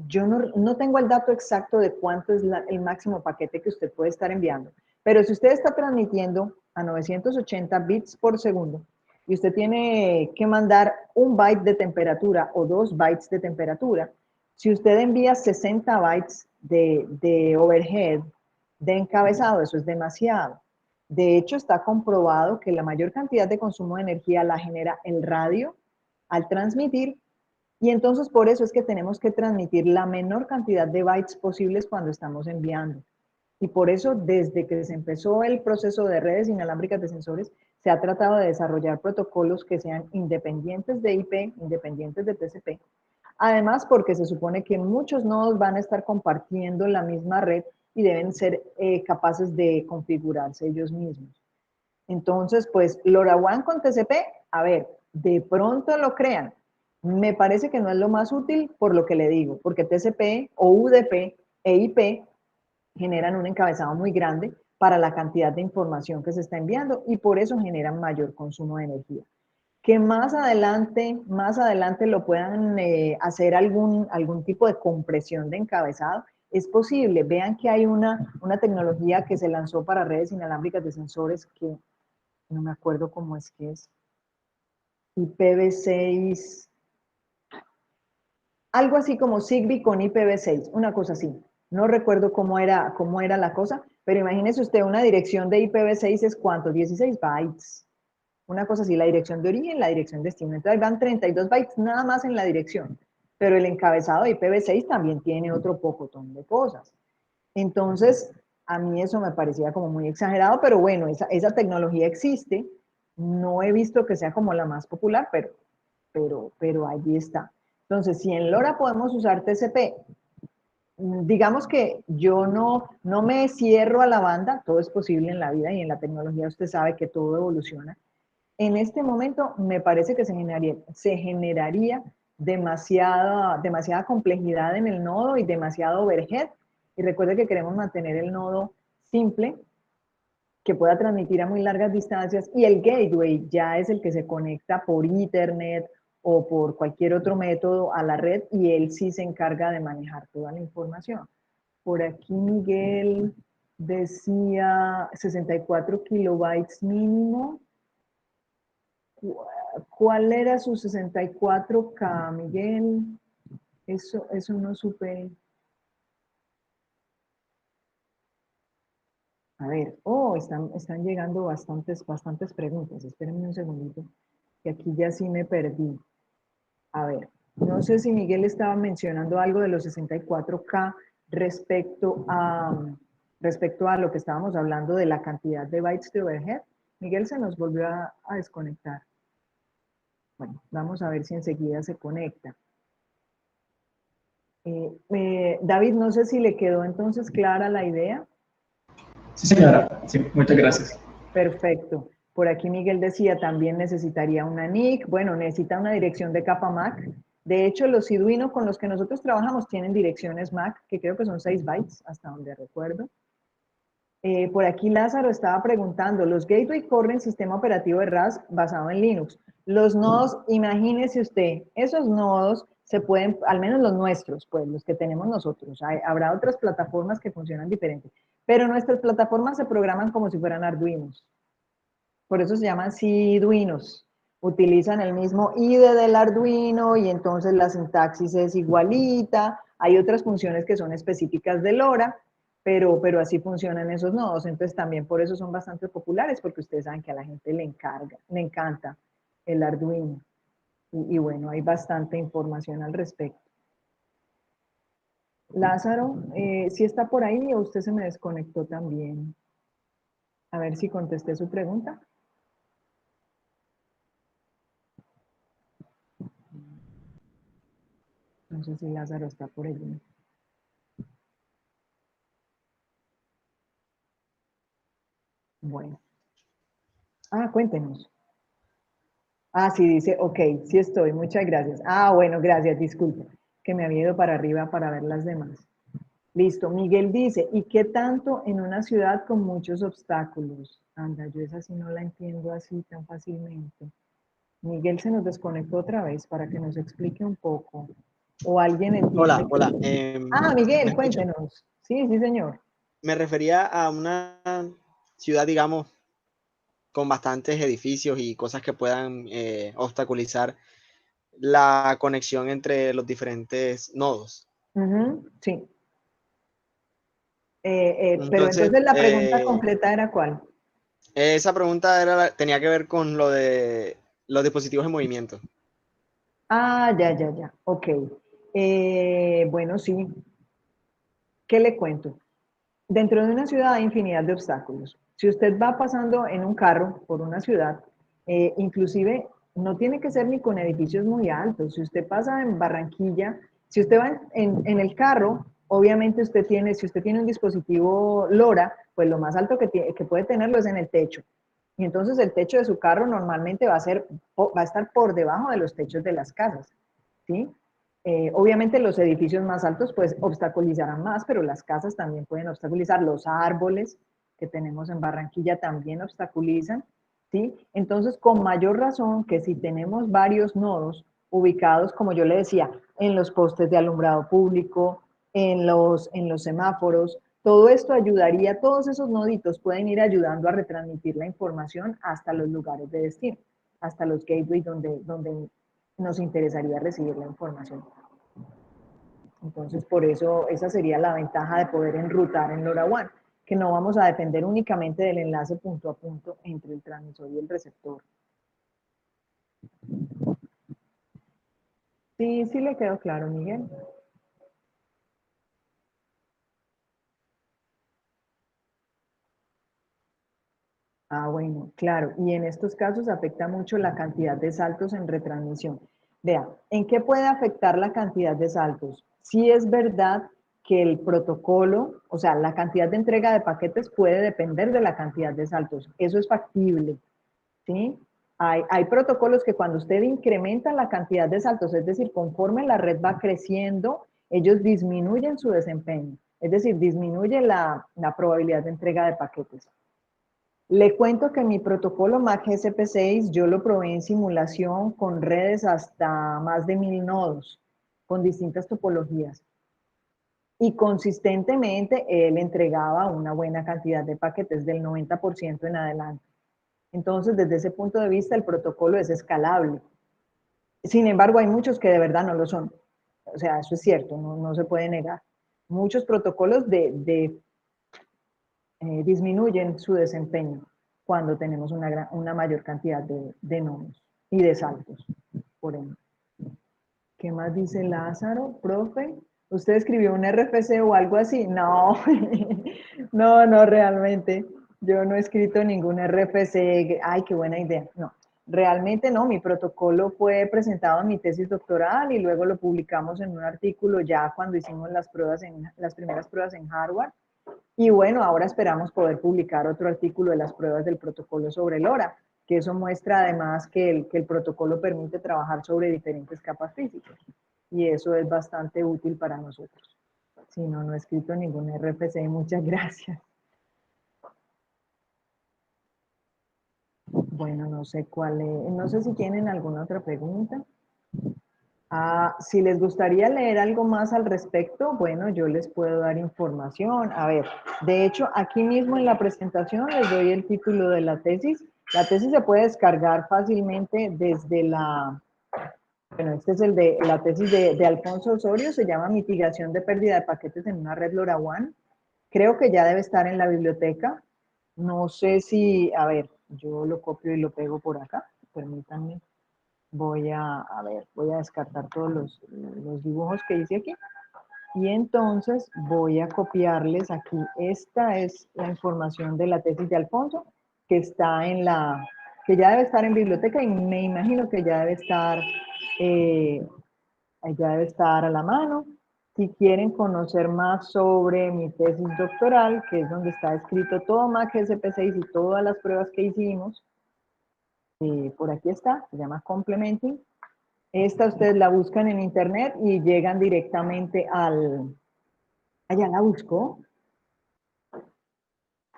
Yo no tengo el dato exacto de cuánto es el máximo paquete que usted puede estar enviando, pero si usted está transmitiendo a 980 bits por segundo y usted tiene que mandar un byte de temperatura o 2 bytes de temperatura, si usted envía 60 bytes de overhead, de encabezado, eso es demasiado. De hecho, está comprobado que la mayor cantidad de consumo de energía la genera el radio al transmitir, y entonces por eso es que tenemos que transmitir la menor cantidad de bytes posibles cuando estamos enviando. Y por eso, desde que se empezó el proceso de redes inalámbricas de sensores, se ha tratado de desarrollar protocolos que sean independientes de IP, independientes de TCP. Además, porque se supone que muchos nodos van a estar compartiendo la misma red y deben ser capaces de configurarse ellos mismos. Entonces, pues, LoRaWAN con TCP, a ver, de pronto lo crean. Me parece que no es lo más útil por lo que le digo, porque TCP o UDP e IP generan un encabezado muy grande para la cantidad de información que se está enviando y por eso generan mayor consumo de energía. Que más adelante lo puedan hacer algún tipo de compresión de encabezado, es posible. Vean que hay una tecnología que se lanzó para redes inalámbricas de sensores que no me acuerdo cómo es que es, IPv6, algo así como Zigbee con IPv6, una cosa así. No recuerdo cómo era la cosa, pero imagínese usted una dirección de IPv6 es ¿cuánto? 16 bytes. Una cosa así, la dirección de origen, la dirección de destino. Entonces van 32 bytes nada más en la dirección, pero el encabezado de IPv6 también tiene otro pocotón de cosas. Entonces, a mí eso me parecía como muy exagerado, pero bueno, esa tecnología existe. No he visto que sea como la más popular, pero allí está. Entonces, si en LoRa podemos usar TCP, digamos que yo no me cierro a la banda, todo es posible en la vida y en la tecnología usted sabe que todo evoluciona. En este momento me parece que se generaría demasiada complejidad en el nodo y demasiado overhead. Y recuerde que queremos mantener el nodo simple, que pueda transmitir a muy largas distancias, y el gateway ya es el que se conecta por internet o por cualquier otro método a la red, y él sí se encarga de manejar toda la información. Por aquí Miguel decía 64 kilobytes mínimo. ¿Cuál era su 64K, Miguel? Eso no supe. A ver, están llegando bastantes preguntas. Espérenme un segundito, que aquí ya sí me perdí. A ver, no sé si Miguel estaba mencionando algo de los 64K respecto a lo que estábamos hablando de la cantidad de bytes de overhead. Miguel se nos volvió a desconectar. Bueno, vamos a ver si enseguida se conecta. David, no sé si le quedó entonces clara la idea. Sí, señora. Sí, muchas gracias. Perfecto. Por aquí Miguel decía, también necesitaría una NIC. Bueno, necesita una dirección de capa MAC. De hecho, los Arduino con los que nosotros trabajamos tienen direcciones MAC, que creo que son 6 bytes, hasta donde recuerdo. Por aquí Lázaro estaba preguntando, los gateway corren sistema operativo de RAS basado en Linux. Los nodos, imagínese usted, esos nodos se pueden, al menos los nuestros, pues los que tenemos nosotros, habrá otras plataformas que funcionan diferente, pero nuestras plataformas se programan como si fueran Arduinos. Por eso se llaman Arduinos. Utilizan el mismo IDE del Arduino y entonces la sintaxis es igualita. Hay otras funciones que son específicas de LoRa, pero así funcionan esos nodos. Entonces también por eso son bastante populares, porque ustedes saben que a la gente le encanta el Arduino. Y bueno, hay bastante información al respecto. Lázaro, ¿sí está por ahí o usted se me desconectó también? A ver si contesté su pregunta. No sé si Lázaro está por allí. Bueno. Cuéntenos. Sí, dice, ok, sí estoy, muchas gracias. Bueno, gracias, disculpe, que me había ido para arriba para ver las demás. Listo, Miguel dice, ¿y qué tanto en una ciudad con muchos obstáculos? Anda, yo esa sí no la entiendo así tan fácilmente. Miguel se nos desconectó otra vez para que nos explique un poco. O alguien entiende. Hola. ¿Me Miguel, escuchan? cuéntenos. Sí, sí, señor. Me refería a una ciudad, digamos, con bastantes edificios y cosas que puedan obstaculizar la conexión entre los diferentes nodos. Sí. Pero Entonces, entonces la pregunta concreta era ¿cuál? esa pregunta tenía que ver con lo de los dispositivos en movimiento. Ya. Ok. Bueno, sí. ¿Qué le cuento? Dentro de una ciudad hay infinidad de obstáculos. Si usted va pasando en un carro por una ciudad, inclusive no tiene que ser ni con edificios muy altos. Si usted pasa en Barranquilla, si usted va en el carro, obviamente usted tiene, si usted tiene un dispositivo LoRa, pues lo más alto que puede tenerlo es en el techo. Y entonces el techo de su carro normalmente va a estar por debajo de los techos de las casas, ¿sí? Obviamente los edificios más altos pues obstaculizarán más, pero las casas también pueden obstaculizar, los árboles que tenemos en Barranquilla también obstaculizan, ¿sí? Entonces, con mayor razón que si tenemos varios nodos ubicados, como yo le decía, en los postes de alumbrado público, en los semáforos, todo esto ayudaría, todos esos noditos pueden ir ayudando a retransmitir la información hasta los lugares de destino, hasta los gateways donde nos interesaría recibir la información. Entonces, por eso, esa sería la ventaja de poder enrutar en LoRaWAN, que no vamos a depender únicamente del enlace punto a punto entre el transmisor y el receptor. Sí, sí le quedó claro, Miguel. Ah, bueno, claro. Y en estos casos afecta mucho la cantidad de saltos en retransmisión. Vea, ¿en qué puede afectar la cantidad de saltos? Sí es verdad que el protocolo, o sea, la cantidad de entrega de paquetes puede depender de la cantidad de saltos. Eso es factible, ¿sí? Hay protocolos que cuando usted incrementa la cantidad de saltos, es decir, conforme la red va creciendo, ellos disminuyen su desempeño. Es decir, disminuye la probabilidad de entrega de paquetes. Le cuento que mi protocolo MAC GCP6 yo lo probé en simulación con redes hasta más de 1000 nodos, con distintas topologías. Y consistentemente él entregaba una buena cantidad de paquetes, del 90% en adelante. Entonces, desde ese punto de vista, el protocolo es escalable. Sin embargo, hay muchos que de verdad no lo son. O sea, eso es cierto, no se puede negar. Muchos protocolos disminuyen su desempeño cuando tenemos una mayor cantidad de nodos y de saltos, por ejemplo. ¿Qué más dice Lázaro? Profe, ¿usted escribió un RFC o algo así? No, no, realmente. Yo no he escrito ningún RFC. Ay, qué buena idea. No, realmente no. Mi protocolo fue presentado en mi tesis doctoral y luego lo publicamos en un artículo ya cuando hicimos las primeras pruebas en Harvard. Y bueno, ahora esperamos poder publicar otro artículo de las pruebas del protocolo sobre LoRa, que eso muestra además que el protocolo permite trabajar sobre diferentes capas físicas. Y eso es bastante útil para nosotros. Si no, no he escrito ningún RFC, muchas gracias. Bueno, no sé cuál es, no sé si tienen alguna otra pregunta. Si les gustaría leer algo más al respecto, bueno, yo les puedo dar información. A ver, de hecho, aquí mismo en la presentación les doy el título de la tesis. La tesis se puede descargar fácilmente desde bueno, este es la tesis de Alfonso Osorio, se llama Mitigación de pérdida de paquetes en una red LoRaWAN. Creo que ya debe estar en la biblioteca. No sé si, a ver, yo lo copio y lo pego por acá, permítanme. Voy a ver, voy a descartar todos los dibujos que hice aquí. Y entonces voy a copiarles aquí. Esta es la información de la tesis de Alfonso, que que ya debe estar en biblioteca y me imagino que eh, ya debe estar a la mano. Si quieren conocer más sobre mi tesis doctoral, que es donde está escrito todo MAC GCP6 y todas las pruebas que hicimos, por aquí está, se llama Complementing. Esta ustedes la buscan en internet y llegan directamente allá la buscó.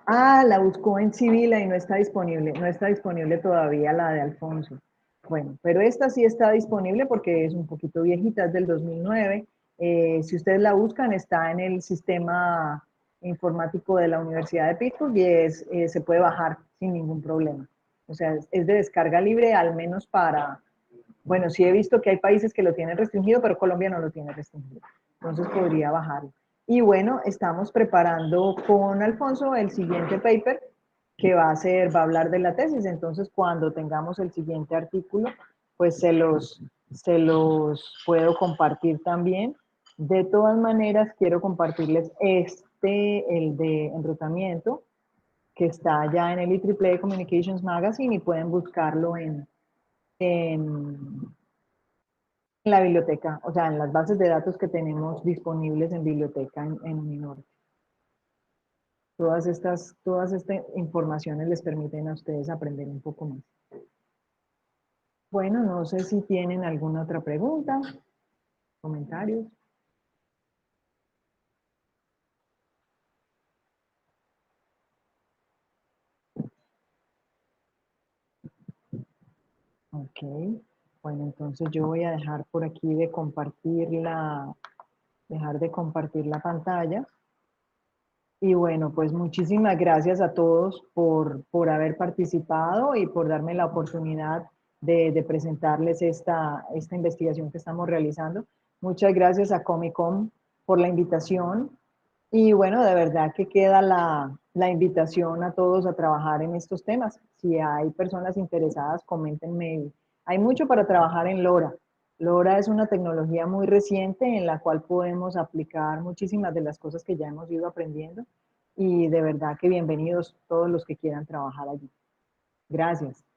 La buscó en Sibila y no está disponible. No está disponible todavía la de Alfonso. Bueno, pero esta sí está disponible porque es un poquito viejita, es del 2009. Si ustedes la buscan, está en el sistema informático de la Universidad de Pittsburgh y se puede bajar sin ningún problema. O sea, es de descarga libre, al menos bueno, sí he visto que hay países que lo tienen restringido, pero Colombia no lo tiene restringido. Entonces podría bajarlo. Y bueno, estamos preparando con Alfonso el siguiente paper que va a hablar de la tesis. Entonces, cuando tengamos el siguiente artículo, pues se los puedo compartir también. De todas maneras, quiero compartirles el de enrutamiento, que está ya en el IEEE Communications Magazine y pueden buscarlo en la biblioteca, o sea, en las bases de datos que tenemos disponibles en biblioteca en Uninorte. Todas estas informaciones les permiten a ustedes aprender un poco más. Bueno, no sé si tienen alguna otra pregunta, comentarios. Ok, bueno, entonces yo voy a dejar por aquí de compartir dejar de compartir la pantalla. Y bueno, pues muchísimas gracias a todos por haber participado y por darme la oportunidad de presentarles esta investigación que estamos realizando. Muchas gracias a Comicom por la invitación. Y bueno, de verdad que queda la invitación a todos a trabajar en estos temas. Si hay personas interesadas, coméntenme. Hay mucho para trabajar en LoRa. LoRa es una tecnología muy reciente en la cual podemos aplicar muchísimas de las cosas que ya hemos ido aprendiendo y de verdad que bienvenidos todos los que quieran trabajar allí. Gracias.